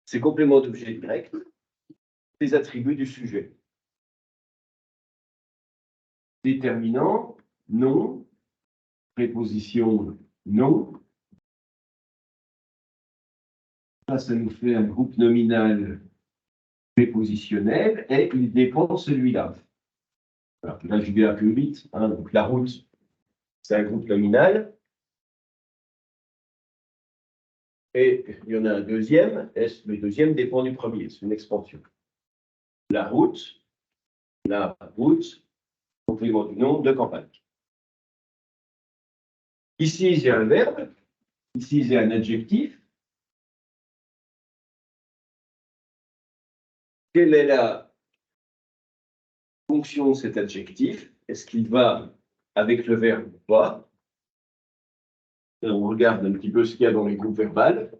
Ces compléments d'objets directs, les attributs du sujet. Déterminant, non. Préposition, non. Ça nous fait un groupe nominal prépositionnel et il dépend de celui-là. Là, je vais un peu vite. Donc, la route, c'est un groupe nominal. Et il y en a un deuxième, et le deuxième dépend du premier, c'est une expansion. La route, complément du nom de campagne. Ici, j'ai un verbe, ici, j'ai un adjectif. Quelle est la fonction de cet adjectif? Est-ce qu'il va avec le verbe ou pas? On regarde un petit peu ce qu'il y a dans les groupes verbales.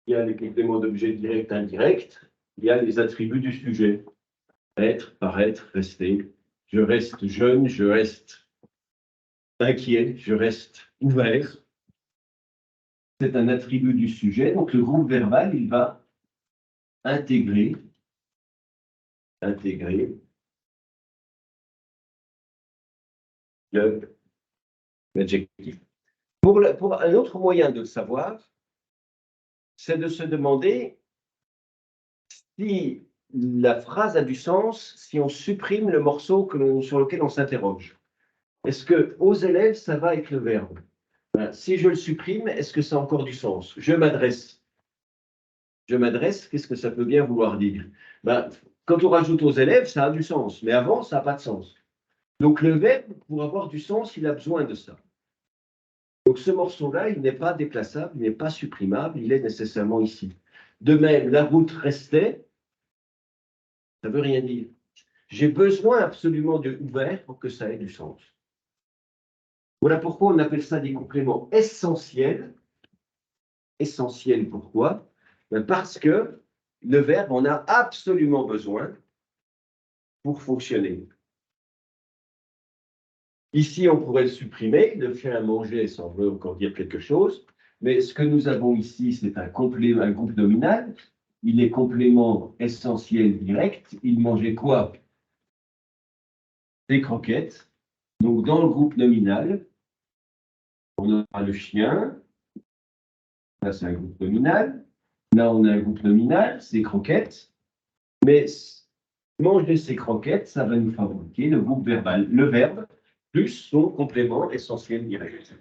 Il y a les compléments d'objets directs, indirects. Il y a les attributs du sujet. Être, paraître, rester. Je reste jeune, je reste inquiet, je reste ouvert. C'est un attribut du sujet. Donc, le groupe verbal, il va intégrer l'adjectif. Pour un autre moyen de le savoir, c'est de se demander si la phrase a du sens si on supprime le morceau sur lequel on s'interroge. Est-ce que aux élèves, ça va avec le verbe? Si je le supprime, est-ce que ça a encore du sens? Je m'adresse. Je m'adresse, qu'est-ce que ça peut bien vouloir dire? Quand on rajoute aux élèves, ça a du sens, mais avant, ça n'a pas de sens. Donc le verbe, pour avoir du sens, il a besoin de ça. Donc ce morceau-là, il n'est pas déplaçable, il n'est pas supprimable, il est nécessairement ici. De même, la route restait, ça ne veut rien dire. J'ai besoin absolument de ouvert pour que ça ait du sens. Voilà pourquoi on appelle ça des compléments essentiels. Essentiels pourquoi? Parce que le verbe en a absolument besoin pour fonctionner. Ici, on pourrait le supprimer, le chien a mangé, ça veut encore dire quelque chose. Mais ce que nous avons ici, c'est un groupe nominal. Il est complément essentiel direct. Il mangeait quoi? Des croquettes. Donc, dans le groupe nominal, on a le chien. Là, c'est un groupe nominal. Là, on a un groupe nominal, c'est croquettes. Mais manger ces croquettes, ça va nous fabriquer le groupe verbal, le verbe, plus son complément essentiel direct.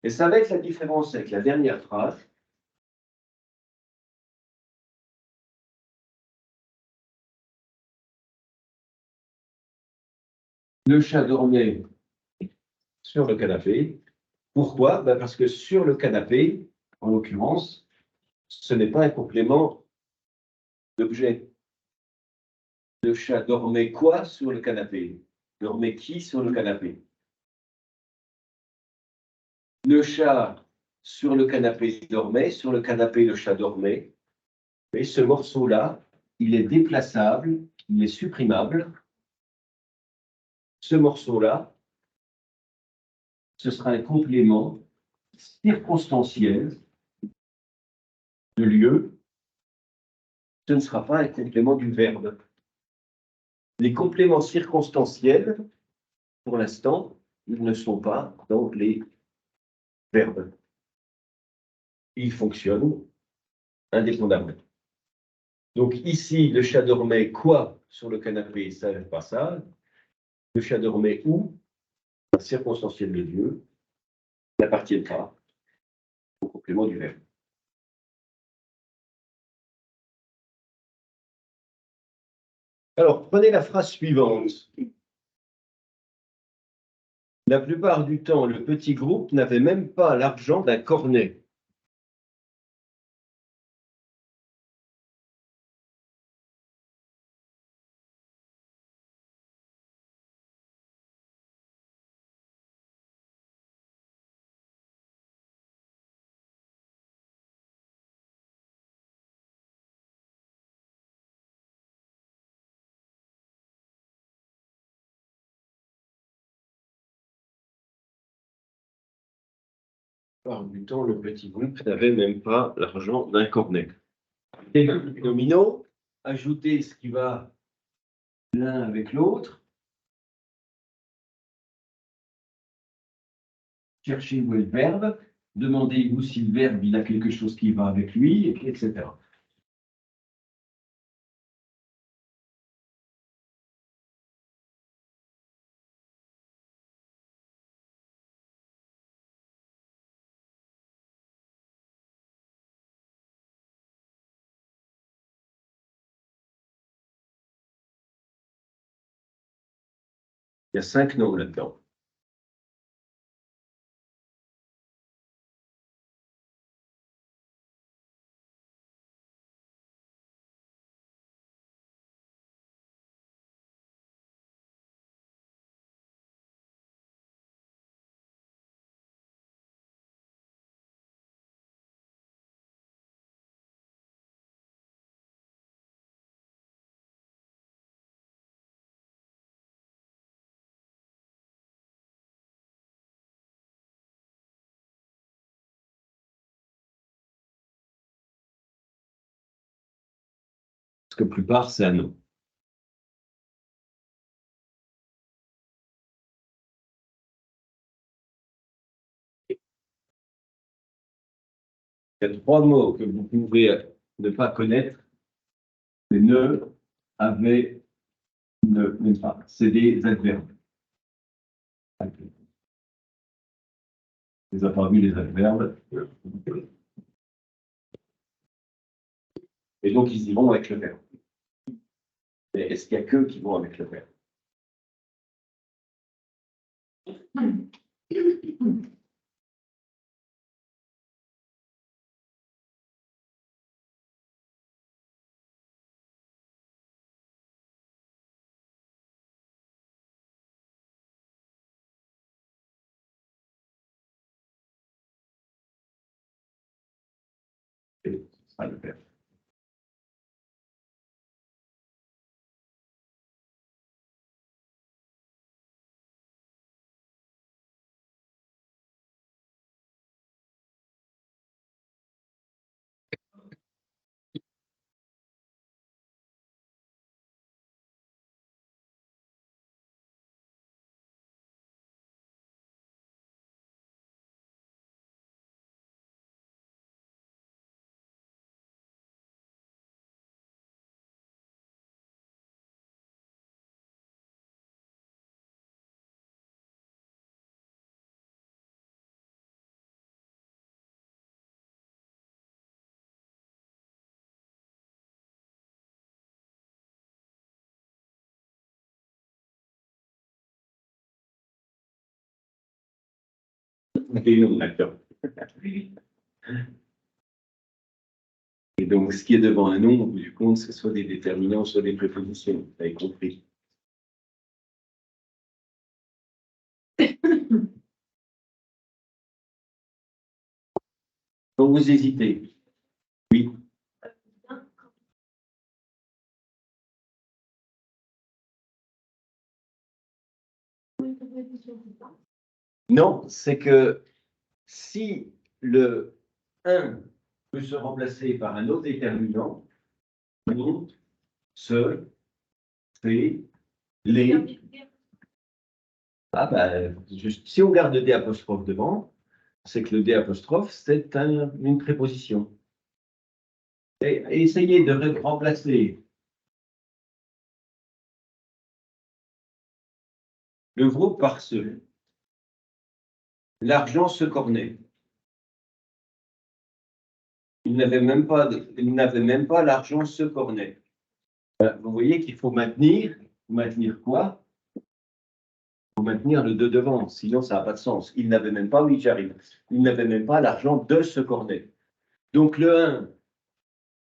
Et ça va être la différence avec la dernière phrase. Le chat dormait sur le canapé. Pourquoi? Parce que sur le canapé, en l'occurrence, ce n'est pas un complément d'objet. Le chat dormait quoi sur le canapé? Dormait qui sur le canapé? Le chat sur le canapé dormait, sur le canapé le chat dormait. Et ce morceau-là, il est déplaçable, il est supprimable. Ce morceau-là, ce sera un complément circonstanciel de lieu. Ce ne sera pas un complément du verbe. Les compléments circonstanciels, pour l'instant, ils ne sont pas dans les verbes. Ils fonctionnent indépendamment. Donc ici, le chat dormait quoi sur le canapé, ça, pas ça. Le chat dormait où? Un circonstanciel de Dieu n'appartient pas au complément du verbe. Alors, prenez la phrase suivante. La plupart du temps, le petit groupe n'avait même pas l'argent d'un cornet. La plupart du temps, le petit groupe n'avait même pas l'argent d'un cornet. Et le domino, ajoutez ce qui va l'un avec l'autre. Cherchez où est le verbe. Demandez-vous si le verbe il a quelque chose qui va avec lui, etc. Il y a 5 noms là-dedans. Parce que la plupart, c'est un nom. Il y a 3 mots que vous pouvez ne pas connaître. Les ne, avait, ne, même pas. C'est des adverbes. Vous n'avez pas vu les adverbes. Et donc, ils y vont avec le verbe. Mais est-ce qu'il n'y a qu'eux qui vont avec le verbe? Et ce sera le verbe. Et non, d'accord. Et donc, ce qui est devant un nom, au bout du compte, c'est soit des déterminants, soit des prépositions. Vous avez compris. Quand vous hésitez, oui. Non, c'est que si le 1 peut se remplacer par un autre déterminant, on, se, fait, les. Ah ben, si on garde D apostrophe devant, c'est que le D apostrophe, c'est une préposition. Et essayez de remplacer le groupe par ce. L'argent se cornait. Il n'avait même pas l'argent se cornait. Vous voyez qu'il faut maintenir quoi? Il faut maintenir le 2 devant, sinon ça n'a pas de sens. Il n'avait même pas, oui, j'arrive. Il n'avait même pas l'argent de ce cornet. Donc le 1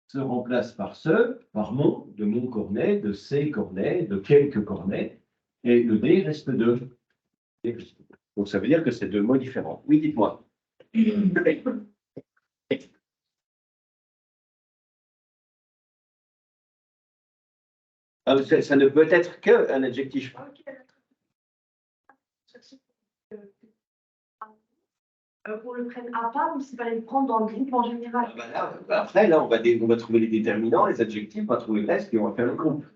se remplace par ce, par mon, de mon cornet, de ces cornets, de quelques cornets, et le D reste 2. Donc ça veut dire que c'est deux mots différents. Oui, dites-moi. Ça ne peut être qu'un adjectif. Qu'on le prenne à part ou s'il fallait le prendre dans le groupe en général? Après, là, on va trouver les déterminants, les adjectifs, on va trouver le reste et on va faire le groupe.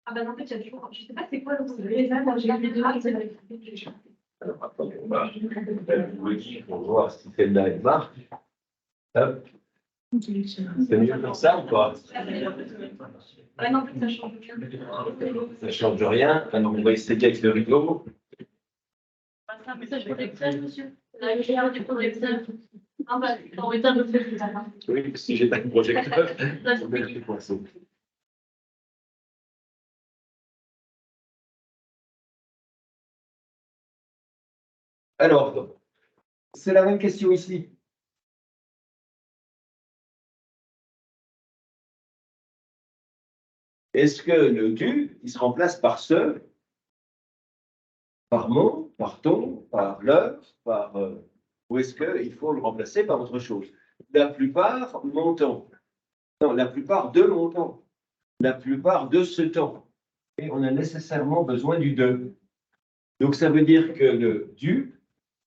Ah ben en fait, il y a toujours, je ne sais pas c'est quoi le groupe. J'ai les deux. Alors, attendez, on va le dire pour voir si celle-là est marque. Hop. C'est mieux comme ça ou pas? Ah non, en fait, ça change rien. Ça ne change rien. Alors, on va essayer avec le rideau. C'est un message pour l'Excel, monsieur. La lumière du pour l'Excel. Ah bah, on va éteindre le feu. Oui, si j'ai pas de projecteur. Alors, c'est la même question ici. Est-ce que le tu, il se remplace par ce, par mon, par ton, par leur, par... ou est-ce qu'il faut le remplacer par autre chose? La plupart, mon temps. Non, la plupart de mon temps. La plupart de ce temps. Et on a nécessairement besoin du de. Donc ça veut dire que le du,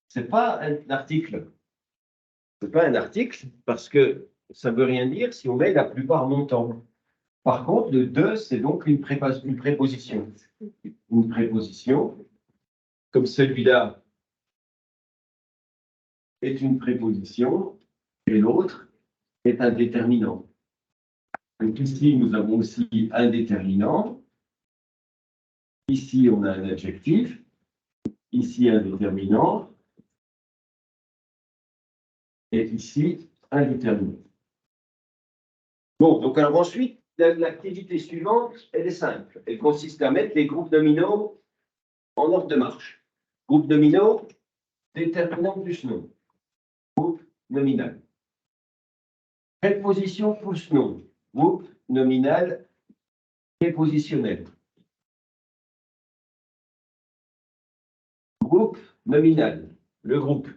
c'est pas un article. C'est pas un article parce que ça ne veut rien dire si on met la plupart mon temps. Par contre, le de, c'est donc une préposition. Une préposition, comme celui-là, est une préposition et l'autre est un déterminant. Donc ici, nous avons aussi un déterminant. Ici, on a un adjectif. Ici, un déterminant. Et ici, un déterminant. Bon, donc alors ensuite, l'activité suivante, elle est simple. Elle consiste à mettre les groupes nominaux en ordre de marche. Groupe nominaux, déterminant plus nom. Groupe nominal. Préposition plus nom. Groupe nominal prépositionnel. Groupe nominal. Le groupe.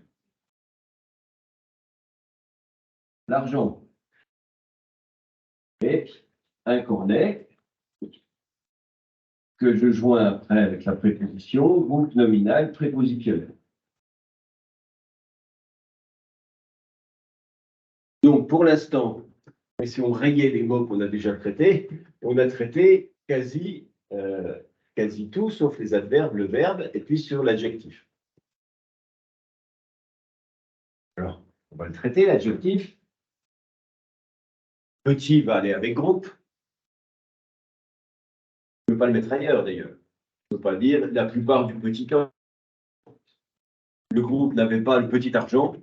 L'argent. Et un cornet que je joins après avec la préposition, groupe nominal prépositionnel. Donc, pour l'instant, si on rayait les mots qu'on a déjà traités, on a traité quasi tout, sauf les adverbes, le verbe, et puis sur l'adjectif. Alors, on va le traiter, l'adjectif. Petit va aller avec groupe. Je ne peux pas le mettre ailleurs, d'ailleurs. Je ne peux pas dire la plupart du petit temps. Le groupe n'avait pas le petit argent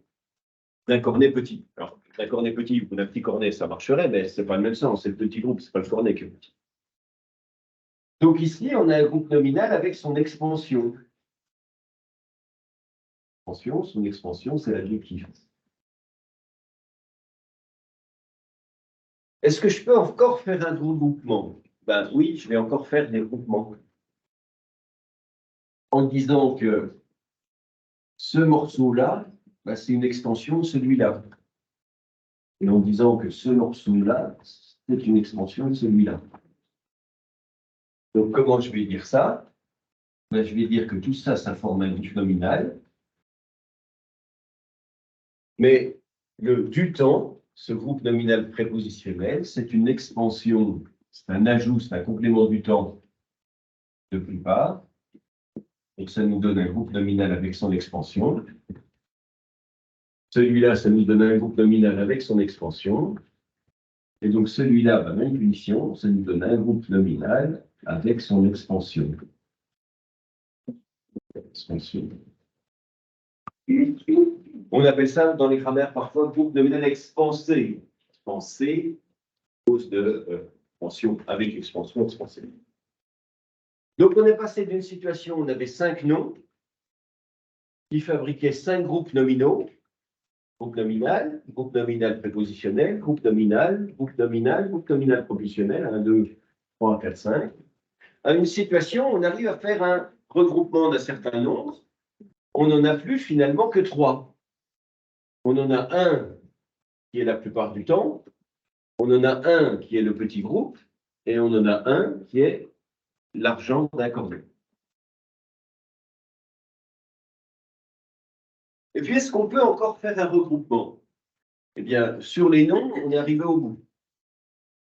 d'un cornet petit. Alors, d'un cornet petit ou d'un petit cornet, ça marcherait, mais ce n'est pas le même sens. C'est le petit groupe, ce n'est pas le cornet qui est petit. Donc ici, on a un groupe nominal avec son expansion. Son expansion, c'est l'adjectif. Est-ce que je peux encore faire un regroupement? Ben oui, je vais encore faire des groupements. En disant que ce morceau-là, ben, c'est une extension de celui-là. Et en disant que ce morceau-là, c'est une extension de celui-là. Donc, comment je vais dire ça? Ben, je vais dire que tout ça, ça forme un groupe nominal. Mais le du temps, ce groupe nominal prépositionnel, c'est une expansion, c'est un ajout, c'est un complément du temps de plupart. Donc, ça nous donne un groupe nominal avec son expansion. Celui-là, ça nous donne un groupe nominal avec son expansion. Et donc, celui-là, même punition, ça nous donne un groupe nominal avec son expansion. On appelle ça dans les grammaires parfois groupe nominal expansé. Expansé, cause de expansion avec expansion expansée. Donc, on est passé d'une situation où on avait 5 noms qui fabriquaient 5 groupes nominaux. Groupe nominal prépositionnel, groupe nominal propositionnel, 1, 2, 3, 4, 5. À une situation, on arrive à faire un regroupement d'un certain nombre. On n'en a plus finalement que 3. On en a un qui est la plupart du temps, on en a un qui est le petit groupe, et on en a un qui est l'argent d'accordé. Et puis, est-ce qu'on peut encore faire un regroupement? Eh bien, sur les noms, on est arrivé au bout.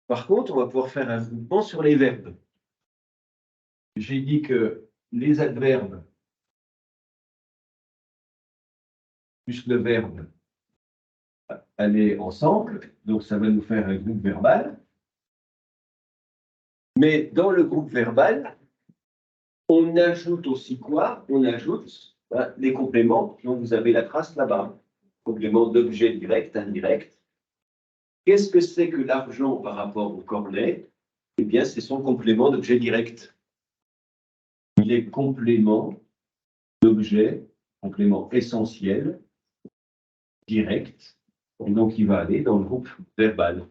Par contre, on va pouvoir faire un regroupement sur les verbes. J'ai dit que les adverbes plus le verbe allaient ensemble, donc ça va nous faire un groupe verbal. Mais dans le groupe verbal, on ajoute aussi quoi? On ajoute les compléments dont vous avez la trace là-bas. Compléments d'objet direct, indirect. Qu'est-ce que c'est que l'argent par rapport au cornet? Eh bien, c'est son complément d'objet direct. Il est complément d'objet, complément essentiel, direct, et donc il va aller dans le groupe verbal.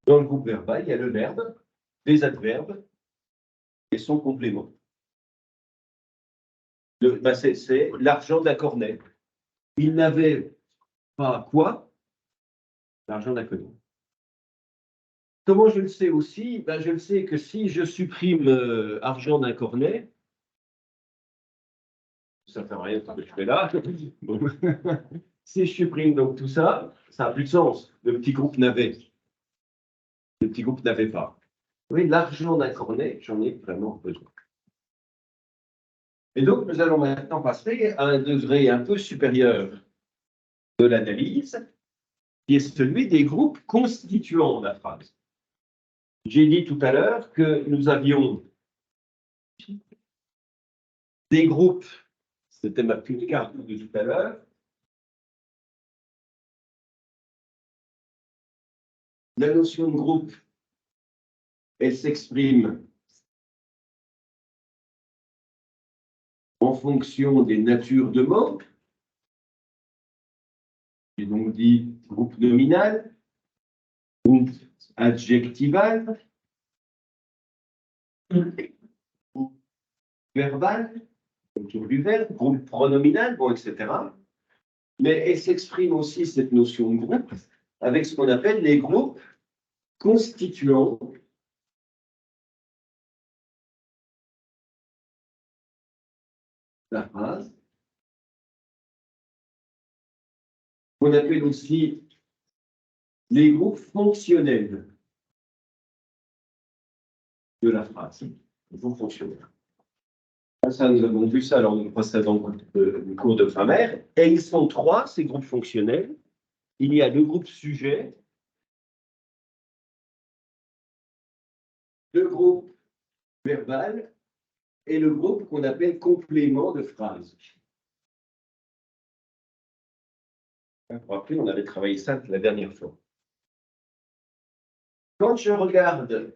Dans le groupe verbal, il y a le verbe, les adverbes et son complément. C'est l'argent d'un cornet. Il n'avait pas quoi? L'argent d'un cornet. Comment je le sais aussi? Je le sais que si je supprime argent d'un cornet, ça ne fait rien ce que je fais là. Bon. Si je supprime donc tout ça, ça n'a plus de sens. Le petit groupe n'avait. Le petit groupe n'avait pas. Oui, l'argent d'un cornet, j'en ai vraiment besoin. Et donc, nous allons maintenant passer à un degré un peu supérieur de l'analyse, qui est celui des groupes constituant la phrase. J'ai dit tout à l'heure que nous avions des groupes, c'était ma petite carte de tout à l'heure. La notion de groupe, elle s'exprime en fonction des natures de mots. J'ai donc dit groupe nominal, groupe adjectival, groupe verbal, autour du verbe, groupe pronominal, bon, etc. Mais elle s'exprime aussi, cette notion de groupe, avec ce qu'on appelle les groupes constituant la phrase. On appelle aussi les groupes fonctionnels de la phrase. Les groupes fonctionnels. Ça, nous avons vu ça lors du précédent cours de grammaire. Et ils sont 3, ces groupes fonctionnels. Il y a le groupe sujet, le groupe verbal et le groupe qu'on appelle complément de phrase. Vous vous rappelez, on avait travaillé ça la dernière fois. Quand je regarde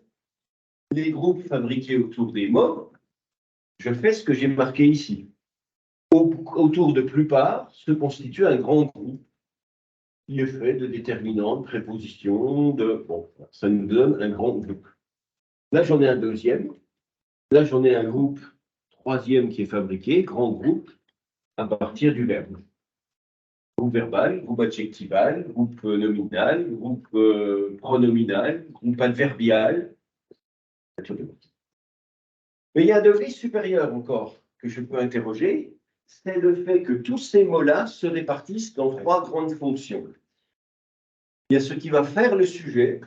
les groupes fabriqués autour des mots, je fais ce que j'ai marqué ici. Autour de plupart se constitue un grand groupe qui est fait de déterminants, de prépositions, bon, ça nous donne un grand groupe. Là, j'en ai un deuxième. Là, j'en ai un groupe troisième qui est fabriqué, grand groupe, à partir du verbe. Groupe verbal, groupe adjectival, groupe nominal, groupe pronominal, groupe adverbial. Mais il y a un degré supérieur encore que je peux interroger, c'est le fait que tous ces mots-là se répartissent dans 3 grandes fonctions. Il y a ce qui va faire le sujet,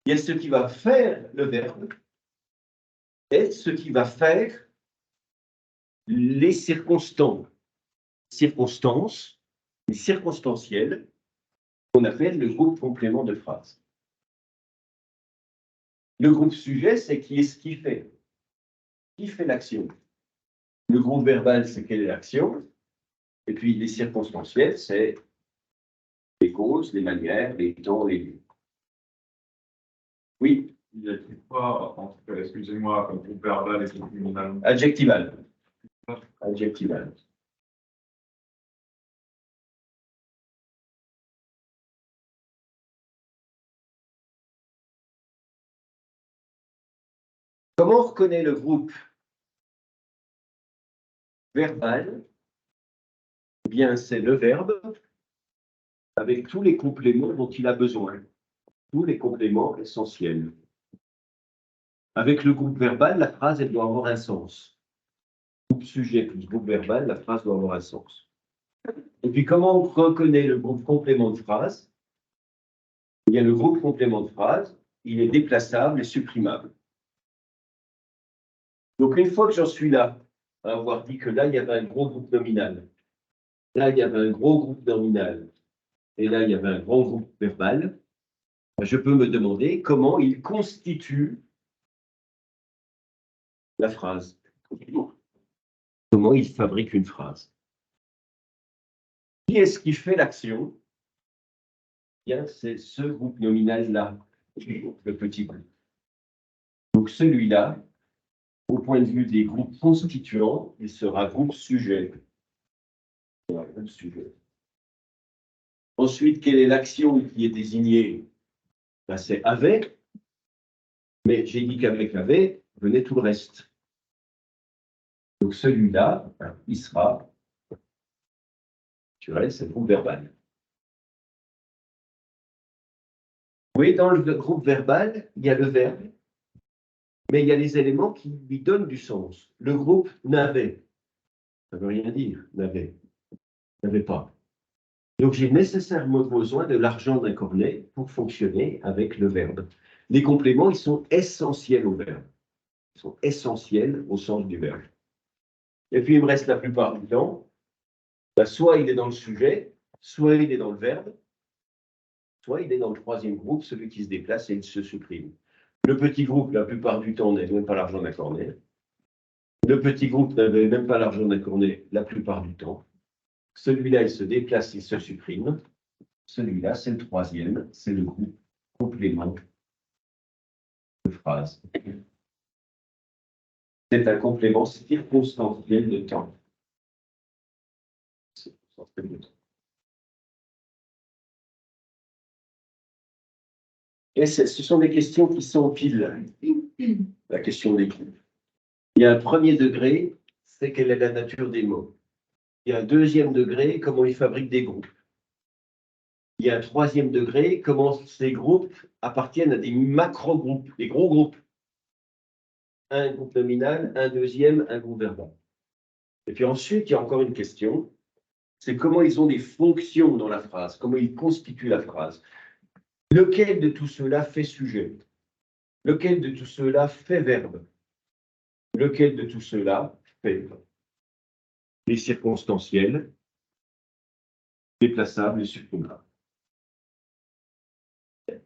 il y a ce qui va faire le verbe, et ce qui va faire les circonstances, les circonstanciels, qu'on appelle le groupe complément de phrase. Le groupe sujet, c'est qui est ce qui fait. Qui fait l'action? Le groupe verbal, c'est quelle est l'action? Et puis les circonstanciels, c'est les causes, les manières, les temps, les lieux. Oui. Il y a quoi, en tout cas, excusez-moi, comme groupe verbal et groupe nominal? Adjectival. Adjectival. Comment on reconnaît le groupe verbal? Eh bien, c'est le verbe avec tous les compléments dont il a besoin, tous les compléments essentiels. Avec le groupe verbal, la phrase, elle doit avoir un sens. Groupe sujet plus groupe verbal, la phrase doit avoir un sens. Et puis, comment on reconnaît le groupe complément de phrase? Eh bien, le groupe complément de phrase, il est déplaçable et supprimable. Donc, une fois que j'en suis là, à avoir dit que là, il y avait un gros groupe nominal, là, il y avait un gros groupe nominal, et là, il y avait un grand groupe verbal, je peux me demander comment il constitue la phrase. Comment il fabrique une phrase. Qui est-ce qui fait l'action? Bien, c'est ce groupe nominal-là, le petit groupe. Donc, celui-là, au point de vue des groupes constituants, il sera groupe sujet. Groupe sujet. Ensuite, quelle est l'action qui est désignée? Ben, c'est avec, mais j'ai dit qu'avec avait venait tout le reste. Donc celui-là, il sera, tu vois, c'est le groupe verbal. Oui, dans le groupe verbal, il y a le verbe, mais il y a les éléments qui lui donnent du sens. Le groupe n'avait, ça ne veut rien dire, n'avait pas. Donc j'ai nécessairement besoin de l'argent d'un cornet pour fonctionner avec le verbe. Les compléments, ils sont essentiels au verbe. Ils sont essentiels au sens du verbe. Et puis il me reste la plupart du temps, ben, soit il est dans le sujet, soit il est dans le verbe, soit il est dans le troisième groupe, celui qui se déplace et il se supprime. Le petit groupe, la plupart du temps, n'avait même pas l'argent d'un cornet. Le petit groupe n'avait même pas l'argent d'un cornet la plupart du temps. Celui-là, il se déplace, il se supprime. Celui-là, c'est le troisième, c'est le groupe complément de phrase. C'est un complément circonstanciel de temps. Et ce sont des questions qui sont pile. La question des groupes. Il y a un premier degré, c'est quelle est la nature des mots. Il y a un deuxième degré, comment ils fabriquent des groupes. Il y a un troisième degré, comment ces groupes appartiennent à des macro-groupes, des gros groupes. Un groupe nominal, un deuxième, un groupe verbal. Et puis ensuite, il y a encore une question, c'est comment ils ont des fonctions dans la phrase, comment ils constituent la phrase. Lequel de tout cela fait sujet? Lequel de tout cela fait verbe? Lequel de tout cela fait les circonstanciels, déplaçables et supprimables?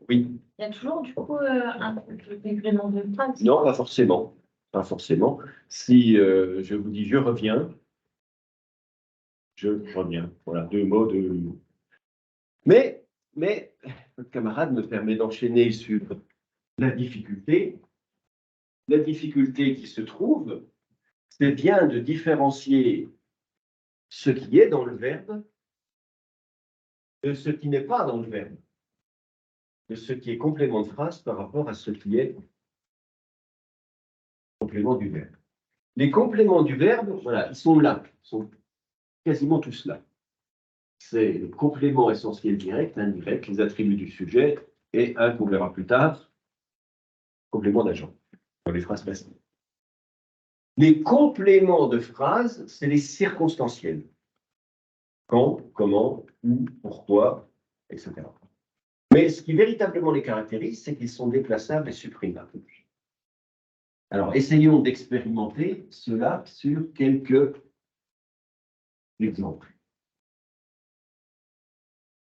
Oui. Il y a toujours, du coup, un complément de phrase. Non, pas forcément. Pas forcément. Si je vous dis je reviens, voilà, deux mots, deux mots. Mais votre camarade me permet d'enchaîner sur la difficulté. La difficulté qui se trouve, c'est bien de différencier ce qui est dans le verbe de ce qui n'est pas dans le verbe, de ce qui est complément de phrase par rapport à ce qui est complément du verbe. Les compléments du verbe, voilà, ils sont là, ils sont quasiment tous là. C'est le complément essentiel direct, indirect, les attributs du sujet, et un qu'on verra plus tard, complément d'agent, dans les phrases passives. Les compléments de phrases, c'est les circonstanciels. Quand, comment, où, pourquoi, etc. Mais ce qui véritablement les caractérise, c'est qu'ils sont déplaçables et supprimables. Alors, essayons d'expérimenter cela sur quelques exemples.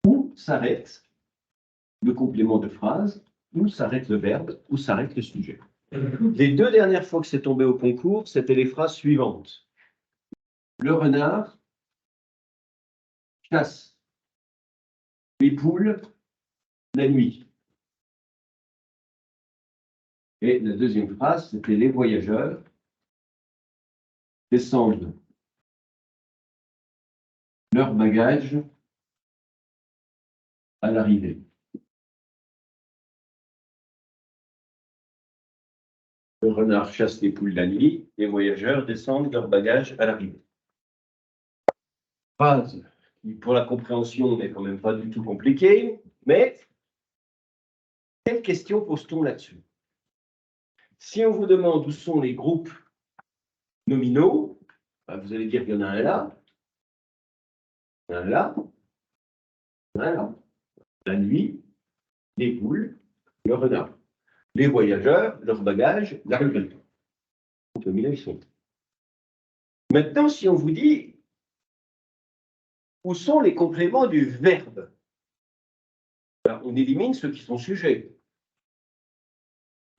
Où s'arrête le complément de phrase, où s'arrête le verbe, où s'arrête le sujet. Les deux dernières fois que c'est tombé au concours, c'était les phrases suivantes. Le renard chasse les poules la nuit. Et la deuxième phrase, c'était les voyageurs descendent leurs bagages à l'arrivée. Le renard chasse les poules la nuit, les voyageurs descendent leurs bagages à l'arrivée. Phrase qui, pour la compréhension, n'est quand même pas du tout compliquée, mais quelle question pose-t-on là-dessus? Si on vous demande où sont les groupes nominaux, ben vous allez dire qu'il y en a un là, un là, un là. La nuit, les poules, le renard. Les voyageurs, leurs bagages, l'arrivée. Maintenant, si on vous dit où sont les compléments du verbe, ben, on élimine ceux qui sont sujets.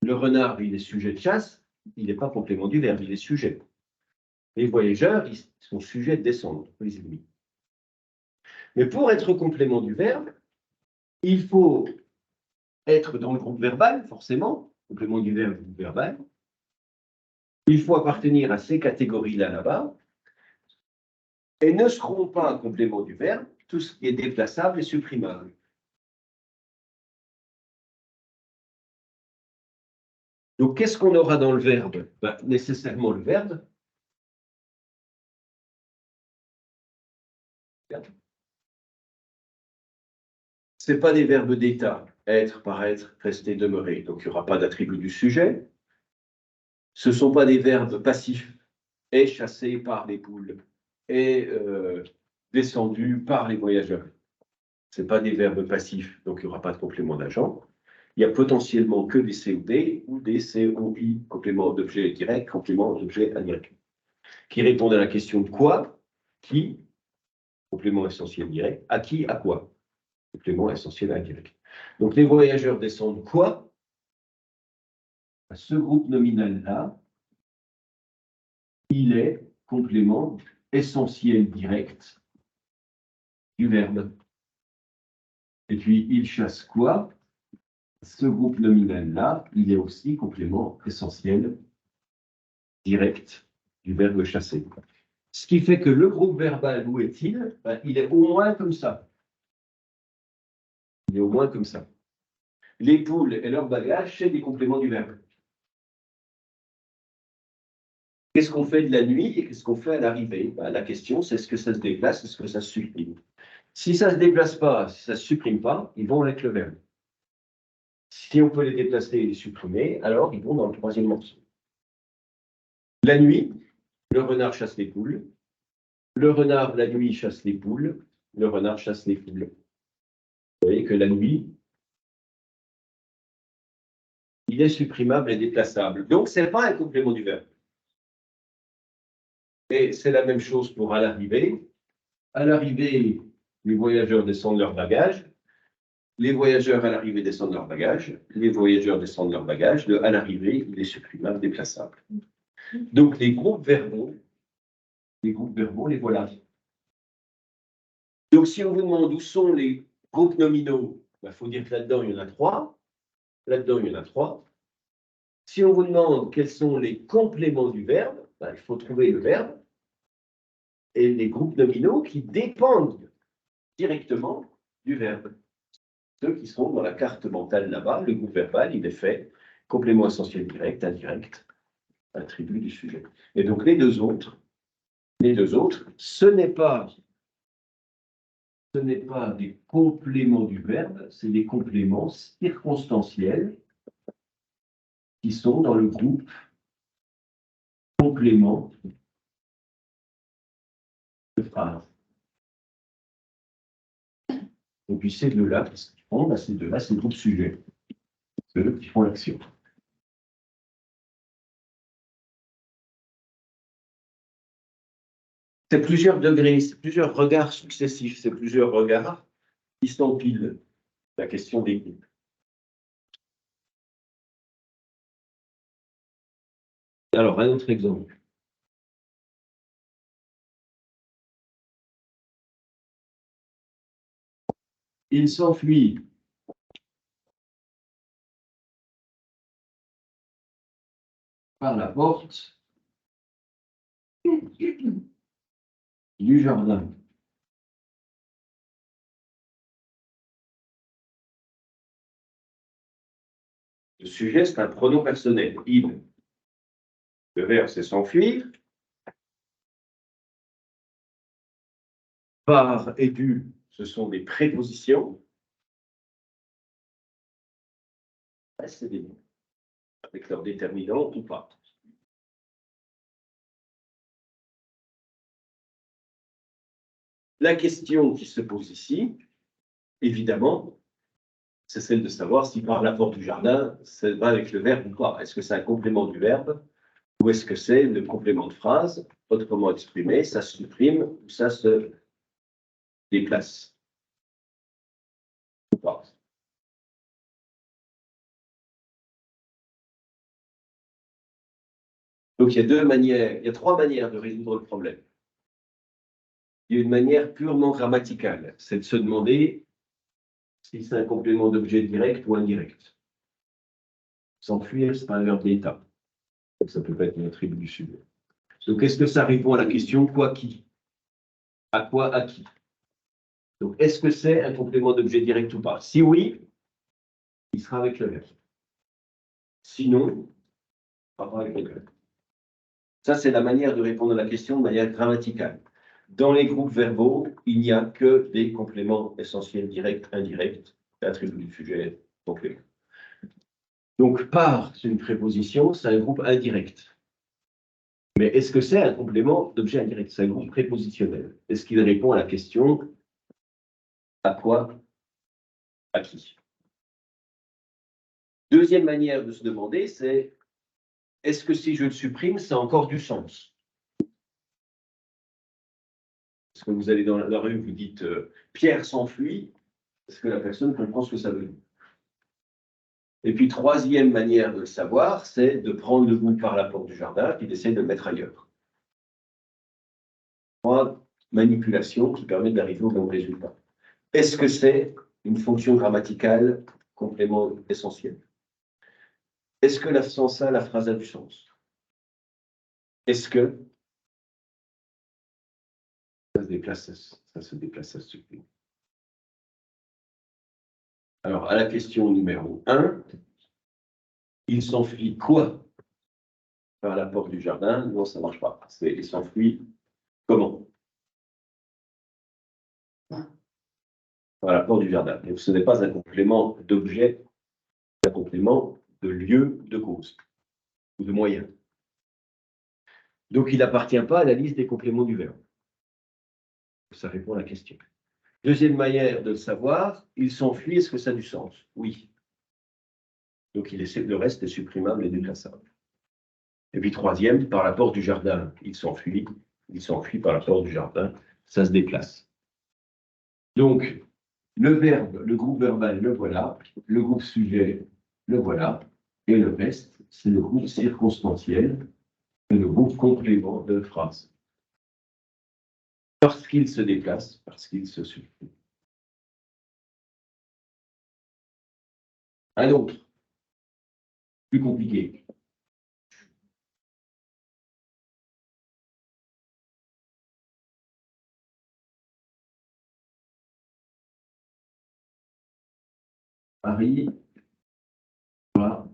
Le renard, il est sujet de chasse, il n'est pas complément du verbe, il est sujet. Les voyageurs, ils sont sujets de descendre, les ennemis. Mais pour être complément du verbe, il faut être dans le groupe verbal, forcément, complément du verbe, groupe verbal. Il faut appartenir à ces catégories-là là-bas, et ne seront pas un complément du verbe tout ce qui est déplaçable et supprimable. Donc, qu'est-ce qu'on aura dans le verbe? Ben, nécessairement le verbe. Ce n'est pas des verbes d'état, être, paraître, rester, demeurer. Donc, il n'y aura pas d'attribut du sujet. Ce ne sont pas des verbes passifs, et chassé par les poules, et descendu par les voyageurs. Ce n'est pas des verbes passifs, donc il n'y aura pas de complément d'agent. Il n'y a potentiellement que des COD ou des COI, complément d'objet direct, complément d'objet indirect, qui répondent à la question de quoi, qui, complément essentiel direct, à qui, à quoi, complément essentiel indirect. Donc les voyageurs descendent quoi? À ce groupe nominal-là, il est complément essentiel direct du verbe. Et puis, il chasse quoi? Ce groupe nominal-là, il est aussi complément essentiel direct du verbe chasser. Ce qui fait que le groupe verbal, où est-il? Ben, il est au moins comme ça. Il est au moins comme ça. Les poules et leurs bagages, c'est des compléments du verbe. Qu'est-ce qu'on fait de la nuit et qu'est-ce qu'on fait à l'arrivée? Ben, la question, c'est est-ce que ça se déplace, est-ce que ça se supprime? Si ça ne se déplace pas, si ça ne se supprime pas, ils vont avec le verbe. Si on peut les déplacer et les supprimer, alors ils vont dans le troisième morceau. La nuit, le renard chasse les poules. Le renard, la nuit, chasse les poules. Le renard chasse les poules. Vous voyez que la nuit, il est supprimable et déplaçable. Donc, ce n'est pas un complément du verbe. Et c'est la même chose pour à l'arrivée. À l'arrivée, les voyageurs descendent leurs bagages. Les voyageurs à l'arrivée descendent leurs bagages. Les voyageurs descendent leurs bagages. Le à l'arrivée, il est supprimable, déplaçable. Donc, les groupes verbaux, les voilà. Donc, si on vous demande où sont les groupes nominaux, il faut dire que là-dedans, il y en a 3. Là-dedans, il y en a 3. Si on vous demande quels sont les compléments du verbe, il faut trouver le verbe et les groupes nominaux qui dépendent directement du verbe. Ceux qui sont dans la carte mentale là-bas, le groupe verbal, il est fait complément essentiel direct, indirect, attribut du sujet. Et donc les deux autres, ce n'est pas des compléments du verbe, c'est des compléments circonstanciels qui sont dans le groupe complément de phrase. Et puis ces deux-là, qu'est-ce qu'ils font? Ces deux-là, c'est le groupe sujet. C'est eux qui font l'action. C'est plusieurs degrés, c'est plusieurs regards successifs, c'est plusieurs regards qui s'empilent. La question des groupes. Alors, un autre exemple. Il s'enfuit par la porte du jardin. Le sujet, c'est un pronom personnel. Il. Le verbe, c'est s'enfuir. Par et du, ce sont des prépositions. C'est des mots, avec leur déterminant ou pas. La question qui se pose ici, évidemment, c'est celle de savoir si par l'apport du jardin, ça va avec le verbe ou pas. Est-ce que c'est un complément du verbe ou est-ce que c'est le complément de phrase? Autrement exprimé, ça se supprime ou ça se déplace ou pas. Donc il y a trois manières de résoudre le problème. Il y a une manière purement grammaticale, c'est de se demander si c'est un complément d'objet direct ou indirect. S'enfuir, c'est pas un verbe d'état. Donc ça peut pas être une attribut du sujet. Donc est-ce que ça répond à la question quoi qui? À quoi à qui? Donc est-ce que c'est un complément d'objet direct ou pas? Si oui, il sera avec le verbe. Sinon, il ne sera pas avec le verbe. Ça, c'est la manière de répondre à la question de manière grammaticale. Dans les groupes verbaux, il n'y a que des compléments essentiels directs, indirects, attributs du sujet, complément. Donc, par, c'est une préposition, c'est un groupe indirect. Mais est-ce que c'est un complément d'objet indirect? C'est un groupe prépositionnel. Est-ce qu'il répond à la question à quoi, à qui? Deuxième manière de se demander, c'est est-ce que si je le supprime, ça a encore du sens? Est-ce que vous allez dans la rue, vous dites Pierre s'enfuit, est-ce que la personne comprend ce que ça veut dire? Et puis, troisième manière de le savoir, c'est de prendre le bout par la porte du jardin et d'essayer de le mettre ailleurs. Trois manipulations qui permettent d'arriver au même résultat. Est-ce que c'est une fonction grammaticale complément essentiel? Est-ce que sans ça, la phrase a du sens? Est-ce que ça se déplace, ça se supprime? Alors, à la question numéro 1, il s'enfuit quoi par la porte du jardin? Non, ça ne marche pas. Il s'enfuit comment? Par la porte du jardin. Donc, ce n'est pas un complément d'objet, c'est un complément de lieu, de cause ou de moyen. Donc, il n'appartient pas à la liste des compléments du verbe. Ça répond à la question. Deuxième manière de le savoir, il s'enfuit, est-ce que ça a du sens? Oui. Donc, le reste est supprimable et déplaçable. Et puis, troisième, par la porte du jardin, il s'enfuit par la porte du jardin, ça se déplace. Donc, le verbe, le groupe verbal, le voilà, le groupe sujet, le voilà, et le reste, c'est le groupe circonstanciel, et le groupe complément de phrase. Parce qu'il se déplace, parce qu'il se supprime. Un autre, plus compliqué. Paris va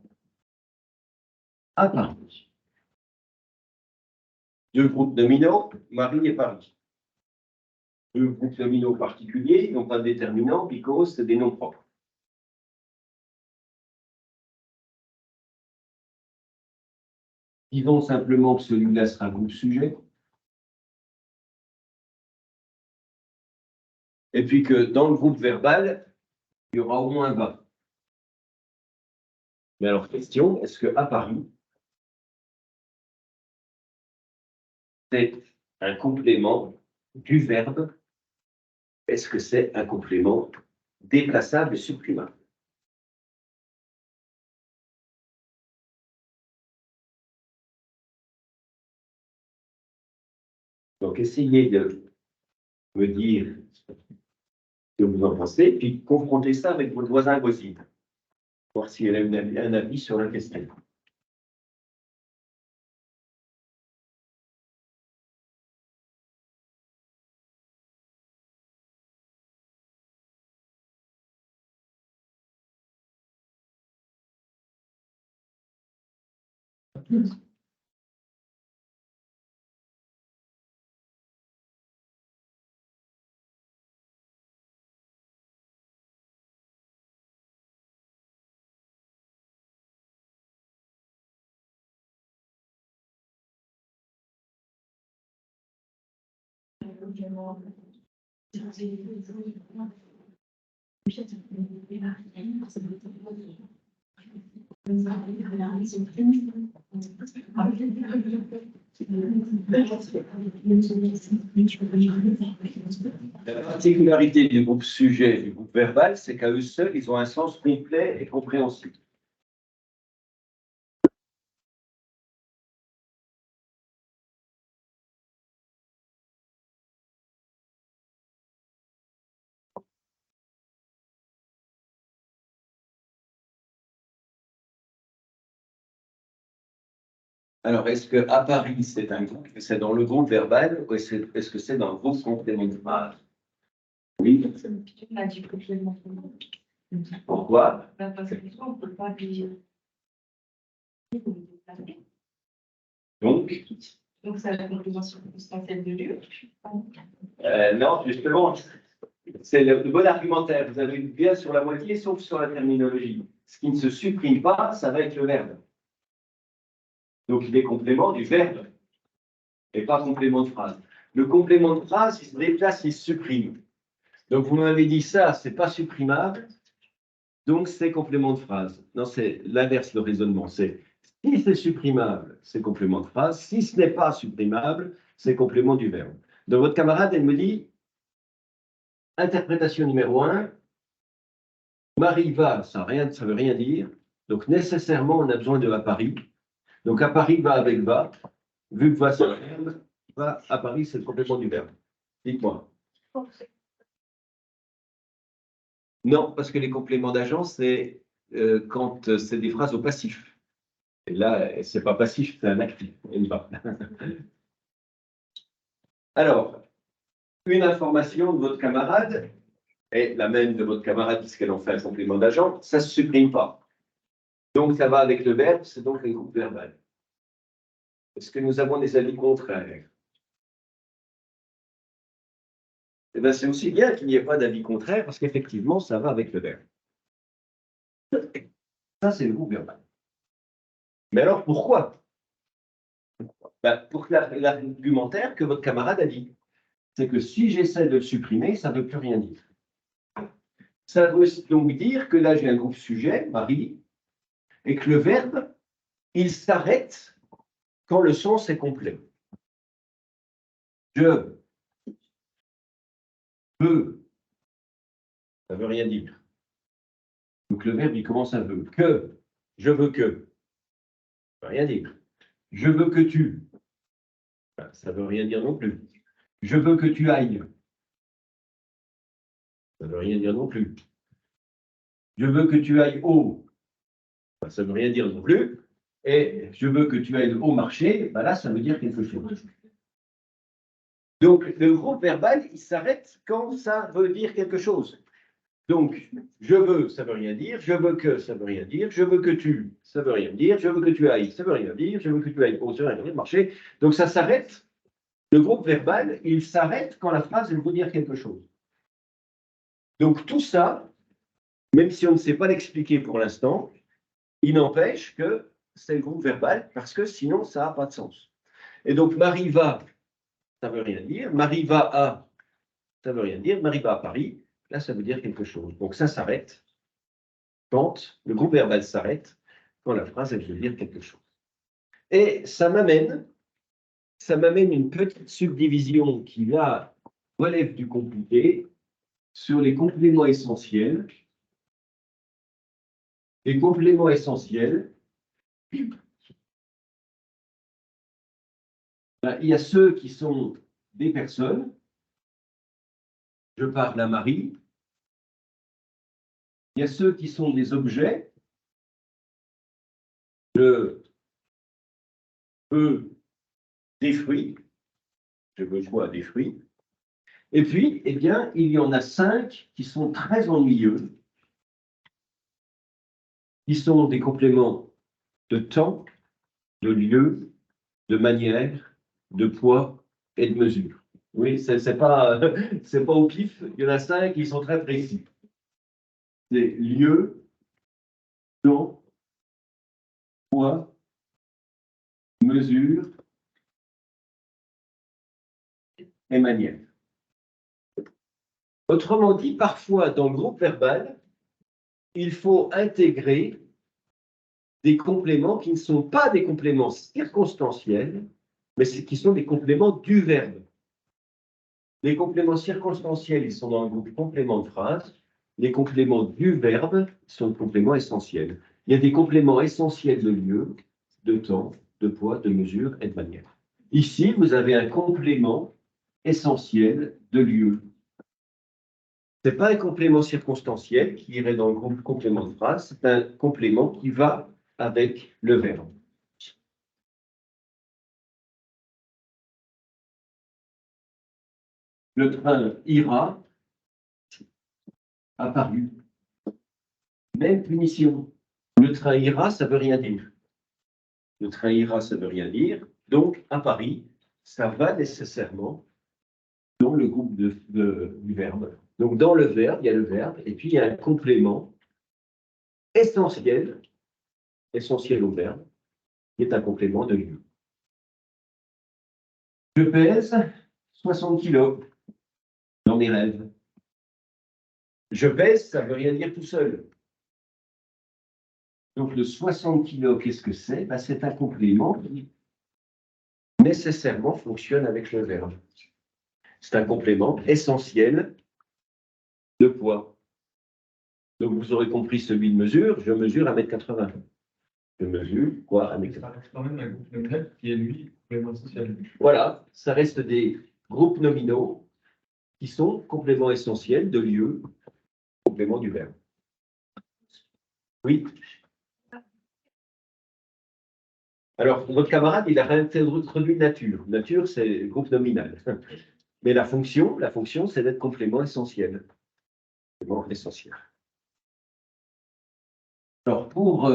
à Paris. Deux groupes nominaux, Marie et Paris. Deux groupes nominaux particuliers, ils n'ont pas de déterminant, because c'est des noms propres. Disons simplement que celui-là sera groupe sujet. Et puis que dans le groupe verbal, il y aura au moins 20. Mais alors, question, est-ce qu'à Paris, c'est un complément du verbe? Est-ce que c'est un complément déplaçable et supprimable? Donc, essayez de me dire ce que vous en pensez, puis confrontez ça avec votre voisin voisine, voir si elle a un avis sur la question. La particularité du groupe sujet et du groupe verbal, c'est qu'à eux seuls, ils ont un sens complet et compréhensible. Alors, est-ce que à Paris, c'est un groupe, c'est dans le groupe verbal, ou est-ce que c'est dans le groupe complément de phrase? Oui. Pourquoi? Parce que on ne peut pas dire. Donc, c'est la compréhension substantielle de lieu. non, justement, c'est le bon argumentaire. Vous avez bien sur la moitié, sauf sur la terminologie. Ce qui ne se supprime pas, ça va être le verbe. Donc, il est complément du verbe et pas complément de phrase. Le complément de phrase, il se déplace, il se supprime. Donc, vous m'avez dit ça, c'est pas supprimable, donc c'est complément de phrase. Non, c'est l'inverse, le raisonnement. C'est si c'est supprimable, c'est complément de phrase. Si ce n'est pas supprimable, c'est complément du verbe. Donc, votre camarade, elle me dit, interprétation numéro 1, Marie va, ça ne veut rien dire. Donc, nécessairement, on a besoin de à Paris. Donc, à Paris va avec va. Vu que va, c'est le verbe, va à Paris, c'est le complément du verbe. Dites-moi. Non, parce que les compléments d'agent, c'est quand c'est des phrases au passif. Et là, c'est pas passif, c'est un actif. Elle va. Alors, une information de votre camarade est la même de votre camarade puisqu'elle en fait un complément d'agent, ça ne se supprime pas. Donc, ça va avec le verbe, c'est donc un groupe verbal. Est-ce que nous avons des avis contraires? Eh bien, c'est aussi bien qu'il n'y ait pas d'avis contraire parce qu'effectivement, ça va avec le verbe. Ça, c'est le groupe verbal. Mais alors, pourquoi? Ben, pour l'argumentaire que votre camarade a dit. C'est que si j'essaie de le supprimer, ça ne veut plus rien dire. Ça veut donc dire que là, j'ai un groupe sujet, Marie, et que le verbe, il s'arrête quand le sens est complet. Je veux, ça ne veut rien dire. Donc le verbe, il commence à veut. Que, je veux que, ça ne veut rien dire. Je veux que tu, ça ne veut rien dire non plus. Je veux que tu ailles, ça ne veut rien dire non plus. Je veux que tu ailles au, ça ne veut rien dire non plus. Et je veux que tu ailles au marché, là, ça veut dire quelque chose. Donc, le groupe verbal, il s'arrête quand ça veut dire quelque chose. Donc, je veux, ça ne veut rien dire. Je veux que, ça ne veut rien dire. Je veux que tu, ça ne veut rien dire. Je veux que tu ailles, ça ne veut rien dire. Je veux que tu ailles au, ça ne veut rien dire, marché. Donc, ça s'arrête. Le groupe verbal, il s'arrête quand la phrase veut dire quelque chose. Donc, tout ça, même si on ne sait pas l'expliquer pour l'instant, il n'empêche que c'est le groupe verbal parce que sinon, ça n'a pas de sens. Et donc, Marie va, ça ne veut rien dire. Marie va à, ça ne veut rien dire. Marie va à Paris, là, ça veut dire quelque chose. Donc, ça s'arrête quand le groupe verbal s'arrête, quand la phrase, elle veut dire quelque chose. Et ça m'amène ça m'amène une petite subdivision qui, là, relève du compliqué sur les compléments essentiels. Les compléments essentiels, ben, il y a ceux qui sont des personnes. Je parle à Marie. Il y a ceux qui sont des objets. Je veux des fruits. J'ai besoin des fruits. Et puis, eh bien, il y en a 5 qui sont très ennuyeux, qui sont des compléments de temps, de lieu, de manière, de poids et de mesure. Oui, c'est pas, c'est pas au pif. Il y en a 5 qui sont très précis. C'est lieu, temps, poids, mesure et manière. Autrement dit, parfois, dans le groupe verbal, il faut intégrer des compléments qui ne sont pas des compléments circonstanciels, mais qui sont des compléments du verbe. Les compléments circonstanciels, ils sont dans le groupe complément de phrase. Les compléments du verbe sont des compléments essentiels. Il y a des compléments essentiels de lieu, de temps, de poids, de mesure et de manière. Ici, vous avez un complément essentiel de lieu. Ce n'est pas un complément circonstanciel qui irait dans le groupe complément de phrase, c'est un complément qui va avec le verbe. Le train ira, apparu. Même punition. Le train ira, ça ne veut rien dire. Le train ira, ça ne veut rien dire. Donc, à Paris, ça va nécessairement dans le groupe du verbe. Donc, dans le verbe, il y a le verbe, et puis il y a un complément essentiel au verbe, qui est un complément de lieu. Je pèse 60 kilos dans mes rêves. Je pèse, ça ne veut rien dire tout seul. Donc, le 60 kilos, qu'est-ce que c'est? Ben, c'est un complément qui nécessairement fonctionne avec le verbe. C'est un complément essentiel de poids. Donc, vous aurez compris celui de mesure. Je mesure 1,80 m. Je mesure quoi? 1,80 m. Ça reste quand même un groupe nominal qui est, lui, complément essentiel. Voilà, ça reste des groupes nominaux qui sont compléments essentiels de lieu, complément du verbe. Oui. Alors, votre camarade, il a réintroduit nature. Nature, c'est groupe nominal. Mais la fonction, c'est d'être complément essentiel. Complément essentiel. Alors, pour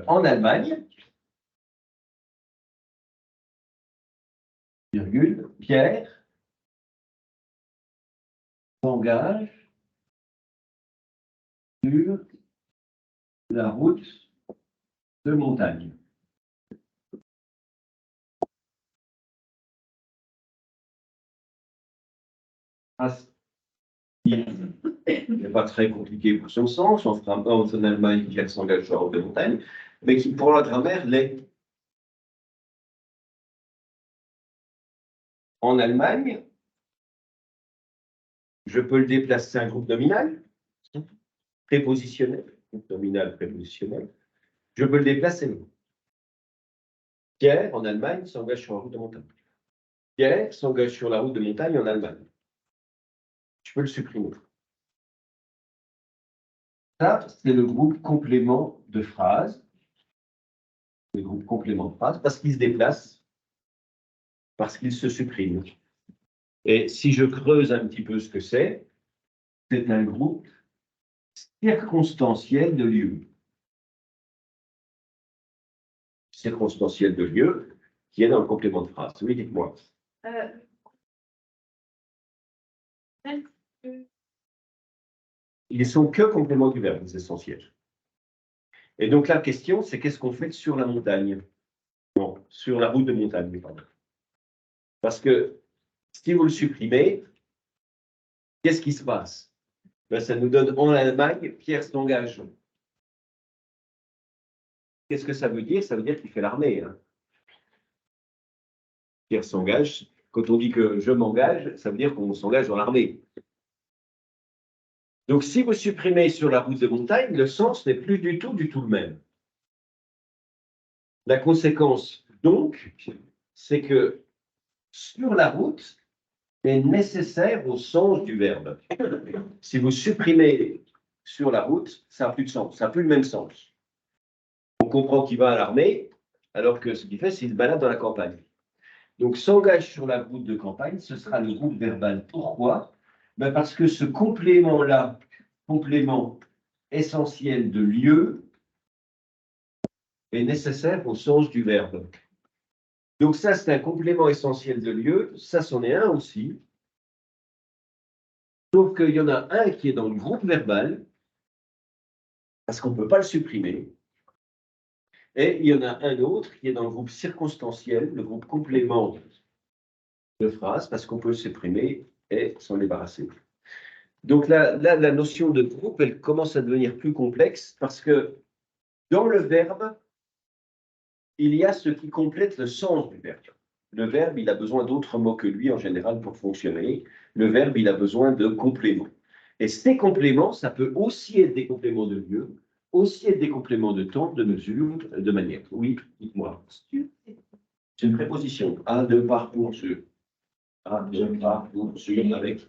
en Allemagne, virgule, Pierre s'engage sur la route de montagne. Il n'est pas très compliqué pour son sens, on fera en Allemagne Pierre s'engage sur la route de montagne, mais qui pour la grammaire l'est. En Allemagne, je peux le déplacer à un groupe nominal, prépositionnel, groupe nominal prépositionnel. Je peux le déplacer. Pierre, en Allemagne, s'engage sur la route de montagne. Pierre s'engage sur la route de montagne en Allemagne. Je peux le supprimer. Ça, c'est le groupe complément de phrase. Le groupe complément de phrase, parce qu'il se déplace, parce qu'il se supprime. Et si je creuse un petit peu ce que c'est un groupe circonstanciel de lieu. Circonstanciel de lieu qui est dans le complément de phrase. Oui, dites-moi. Ils ne sont que compléments du verbe, les essentiels. Et donc la question, c'est qu'est-ce qu'on fait sur la montagne? Non, sur la route de montagne, pardon. Parce que si vous le supprimez, qu'est-ce qui se passe? Ben, ça nous donne en Allemagne, Pierre s'engage. Qu'est-ce que ça veut dire? Ça veut dire qu'il fait l'armée. Hein. Pierre s'engage. Quand on dit que je m'engage, ça veut dire qu'on s'engage dans l'armée. Donc, si vous supprimez sur la route de montagne, le sens n'est plus du tout le même. La conséquence, donc, c'est que sur la route est nécessaire au sens du verbe. Si vous supprimez sur la route, ça n'a plus de sens, ça n'a plus le même sens. On comprend qu'il va à l'armée, alors que ce qu'il fait, c'est qu'il se balade dans la campagne. Donc, s'engage sur la route de campagne, ce sera le groupe verbal. Pourquoi? Ben parce que ce complément-là, complément essentiel de lieu, est nécessaire au sens du verbe. Donc ça, c'est un complément essentiel de lieu. Ça, c'en est un aussi. Sauf qu'il y en a un qui est dans le groupe verbal, parce qu'on ne peut pas le supprimer. Et il y en a un autre qui est dans le groupe circonstanciel, le groupe complément de phrase, parce qu'on peut le supprimer et s'en débarrasser. Donc là, la notion de groupe, elle commence à devenir plus complexe, parce que dans le verbe, il y a ce qui complète le sens du verbe. Le verbe, il a besoin d'autres mots que lui en général pour fonctionner. Le verbe, il a besoin de compléments. Et ces compléments, ça peut aussi être des compléments de lieu, aussi être des compléments de temps, de mesure, de manière. Oui, dites-moi. C'est une préposition. À, de, par, pour, sur. À, de, par, pour, sur, avec.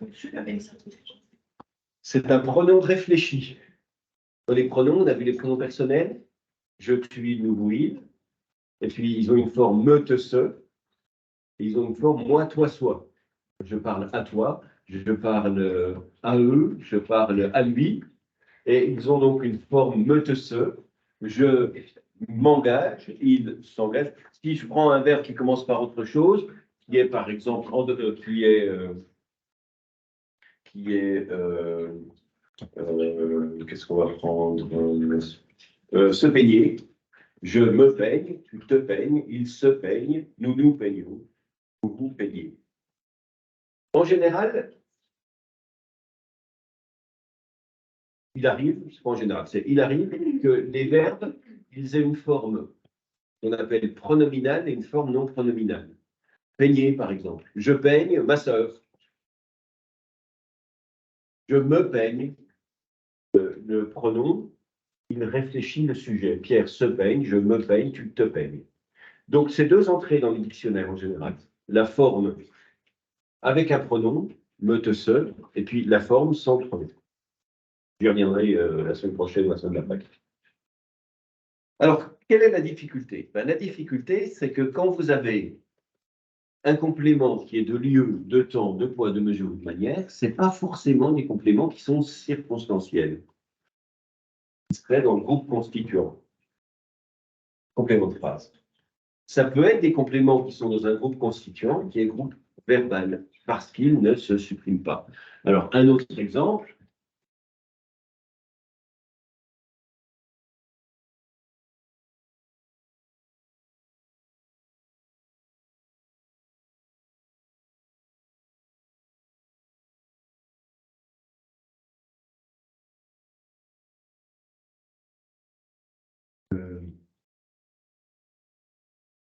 C'est un pronom réfléchi. Dans les pronoms, on a vu les pronoms personnels. Je, tu, nous, vous, il. Et puis, ils ont une forme me, te, se. Et ils ont une forme moi, toi, soi. Je parle à toi, je parle à eux, je parle à lui. Et ils ont donc une forme me, te, se. Je m'engage, il s'engage. Si je prends un verbe qui commence par autre chose, qui est par exemple, qu'est-ce qu'on va prendre? Se peigner. Je me peigne, tu te peignes, il se peigne, nous nous peignons, vous vous peignez. En général, il arrive, c'est pas en général, c'est il arrive que les verbes, ils aient une forme qu'on appelle pronominale et une forme non pronominale. Peigner, par exemple. Je peigne ma sœur. Je me peigne. Le pronom, il réfléchit le sujet. Pierre se peigne, je me peigne, tu te peignes. Donc, c'est deux entrées dans le dictionnaire en général. La forme avec un pronom, me, te, se, et puis la forme sans pronom. J'y reviendrai la semaine prochaine ou la semaine d'après. Alors, quelle est la difficulté? Ben, la difficulté, c'est que quand vous avez un complément qui est de lieu, de temps, de poids, de mesure, de manière, ce n'est pas forcément des compléments qui sont circonstanciels. Ils seraient dans le groupe constituant. Complément de phrase. Ça peut être des compléments qui sont dans un groupe constituant qui est groupe verbal, parce qu'ils ne se suppriment pas. Alors, un autre exemple.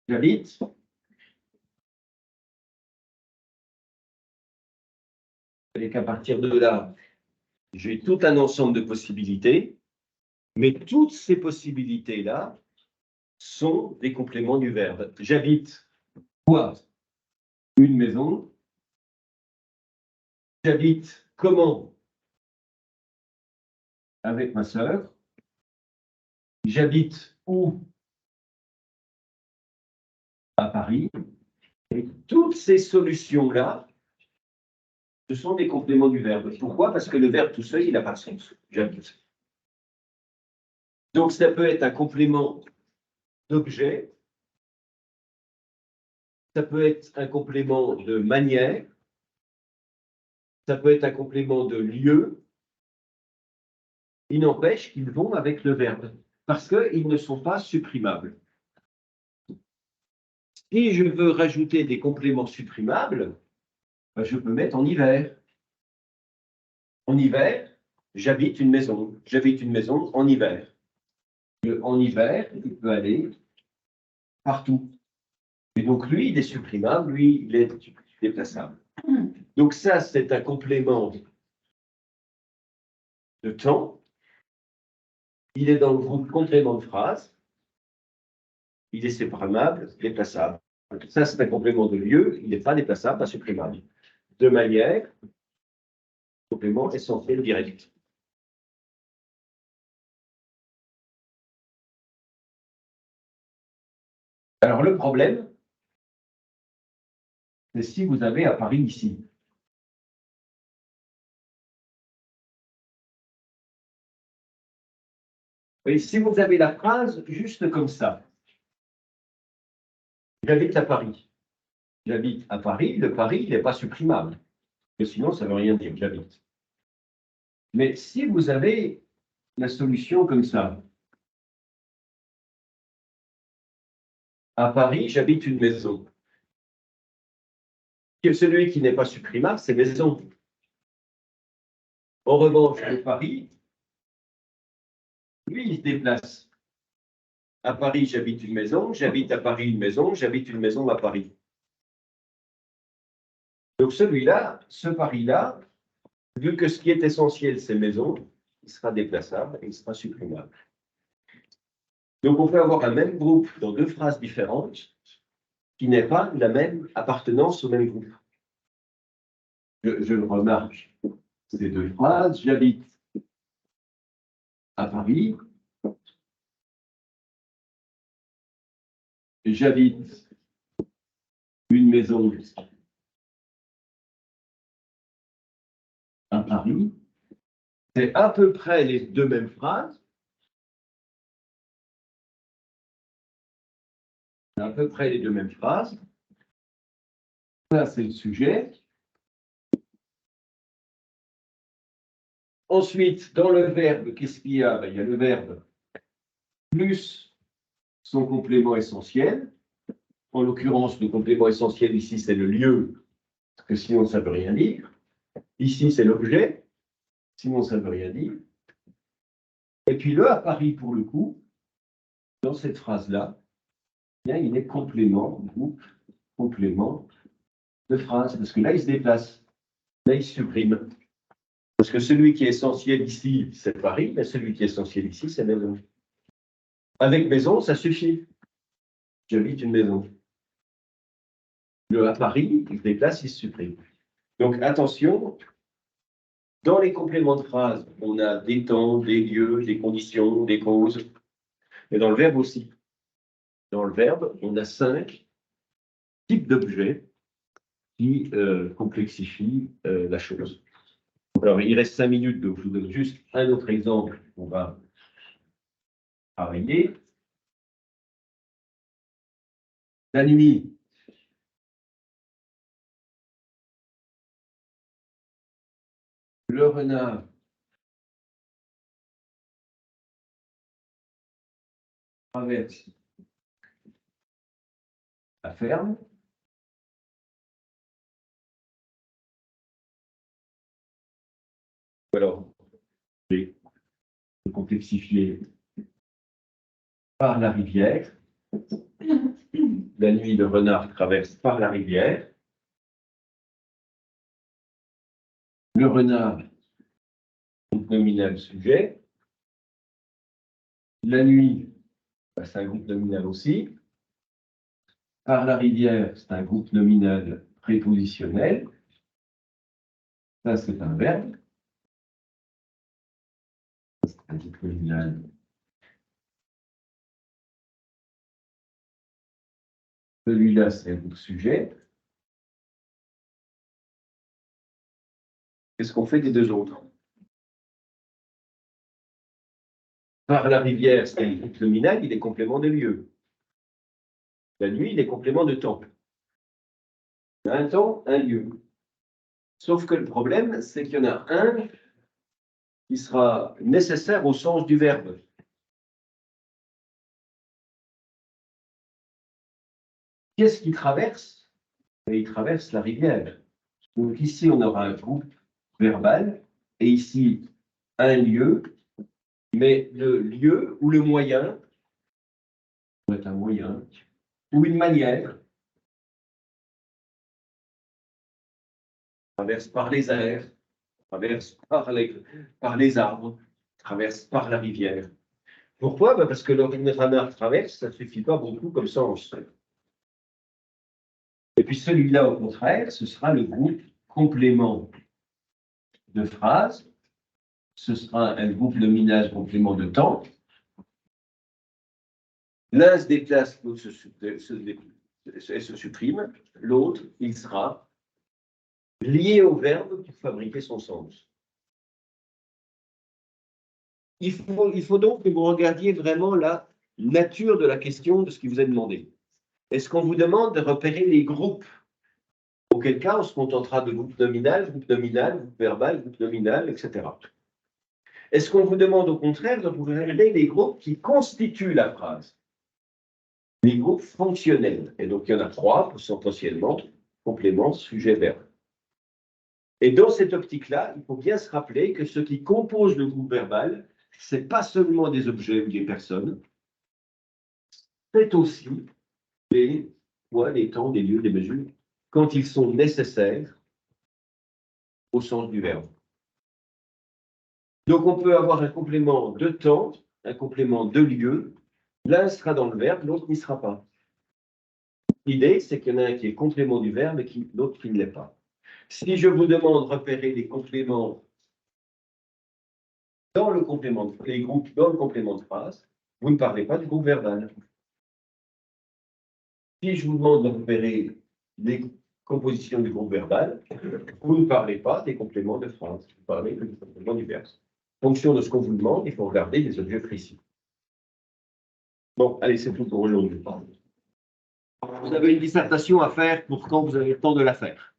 J'habite. Et qu'à partir de là, j'ai tout un ensemble de possibilités, mais toutes ces possibilités-là sont des compléments du verbe. J'habite quoi? Une maison. J'habite comment? Avec ma sœur. J'habite où? À Paris. Et toutes ces solutions-là, ce sont des compléments du verbe. Pourquoi? Parce que le verbe tout seul, il n'a pas de sens. J'habite. Donc, ça peut être un complément d'objet. Ça peut être un complément de manière. Ça peut être un complément de lieu. Il n'empêche qu'ils vont avec le verbe, parce qu'ils ne sont pas supprimables. Si je veux rajouter des compléments supprimables, ben je peux mettre en hiver. En hiver, j'habite une maison. J'habite une maison en hiver. En hiver, il peut aller partout. Et donc, lui, il est supprimable, lui, il est déplaçable. Donc, ça, c'est un complément de temps. Il est dans le groupe complément de phrase. Il est supprimable, déplaçable. Ça, c'est un complément de lieu. Il n'est pas déplaçable, pas supprimable. De manière, complément essentiel direct. Alors, le problème, c'est si vous avez à Paris ici. Et si vous avez la phrase juste comme ça, j'habite à Paris. J'habite à Paris, le Paris, il n'est pas supprimable. Parce que sinon, ça ne veut rien dire, j'habite. Mais si vous avez la solution comme ça, à Paris, j'habite une maison. Celui qui n'est pas supprimable, c'est maison. En revanche, le Paris, lui, il se déplace. À Paris, j'habite une maison, j'habite à Paris une maison, j'habite une maison à Paris. Donc celui-là, ce Paris-là, vu que ce qui est essentiel, c'est maison, il sera déplaçable et il sera supprimable. Donc on peut avoir un même groupe dans deux phrases différentes qui n'est pas la même appartenance au même groupe. Je le remarque. Ces deux phrases, j'habite à Paris, j'habite une maison à Paris, c'est à peu près les deux mêmes phrases, à peu près les deux mêmes phrases. Ça, c'est le sujet. Ensuite, dans le verbe, qu'est-ce qu'il y a? Ben, il y a le verbe plus son complément essentiel. En l'occurrence, le complément essentiel ici, c'est le lieu, parce que sinon, ça ne veut rien dire. Ici, c'est l'objet, sinon, ça ne veut rien dire. Et puis, le à Paris, pour le coup, dans cette phrase-là, bien, il est complément, groupe, complément de phrase, parce que là, il se déplace. Là, il supprime. Parce que celui qui est essentiel ici, c'est Paris, mais celui qui est essentiel ici, c'est maison. Avec maison, ça suffit. J'habite une maison. Le à Paris, il se déplace, il se supprime. Donc, attention, dans les compléments de phrase, on a des temps, des lieux, des conditions, des causes. Et dans le verbe aussi. Dans le verbe, on a 5 types d'objets qui complexifient la chose. Alors, il reste 5 minutes, donc je vous donne juste un autre exemple qu'on va travailler. La nuit. Le renard traverse la ferme. Alors, je vais complexifier par la rivière. La nuit, le renard traverse par la rivière. Le renard, groupe nominal sujet. La nuit, c'est un groupe nominal aussi. Par la rivière, c'est un groupe nominal prépositionnel. Ça, c'est un verbe. C'est un groupe nominal. Celui-là, c'est un groupe sujet. Qu'est-ce qu'on fait des deux autres? Par la rivière, c'est un groupe nominal, il est complément de lieu. La nuit, il est complément de temps. Un temps, un lieu. Sauf que le problème, c'est qu'il y en a un qui sera nécessaire au sens du verbe. Qu'est-ce qu'il traverse? Et il traverse la rivière. Donc ici, on aura un groupe verbal, et ici, un lieu Mais le lieu ou le moyen, peut être un moyen, ou une manière, traverse par les airs, traverse par les arbres, traverse par la rivière. Pourquoi? Ben parce que l'orthographe traverse, ça ne suffit pas beaucoup comme ça en seul. Et puis celui-là, au contraire, ce sera le groupe complément de phrase. Ce sera un groupe nominal complément de temps. L'un se déplace, l'autre se supprime. L'autre, il sera lié au verbe pour fabriquer son sens. Il faut donc que vous regardiez vraiment la nature de la question de ce qui vous est demandé. Est-ce qu'on vous demande de repérer les groupes? Auquel cas, on se contentera de groupe nominal, groupe verbal, groupe nominal, etc. Est-ce qu'on vous demande au contraire de vous regarder les groupes qui constituent la phrase? Les groupes fonctionnels. Et donc, il y en a 3, potentiellement, complément, sujet, verbe. Et dans cette optique-là, il faut bien se rappeler que ce qui compose le groupe verbal, ce n'est pas seulement des objets ou des personnes, c'est aussi les poids, les temps, les lieux, les mesures, quand ils sont nécessaires au sens du verbe. Donc, on peut avoir un complément de temps, un complément de lieu. L'un sera dans le verbe, l'autre n'y sera pas. L'idée, c'est qu'il y en a un qui est complément du verbe et l'autre qui ne l'est pas. Si je vous demande de repérer les compléments dans le complément, les groupes dans le complément de phrase, vous ne parlez pas du groupe verbal. Si je vous demande de repérer les compositions du groupe verbal, vous ne parlez pas des compléments de phrase, vous parlez du complément du verbe. En fonction de ce qu'on vous demande, il faut regarder des objets précis. Bon, allez, c'est tout pour aujourd'hui. Vous avez une dissertation à faire pour quand vous avez le temps de la faire.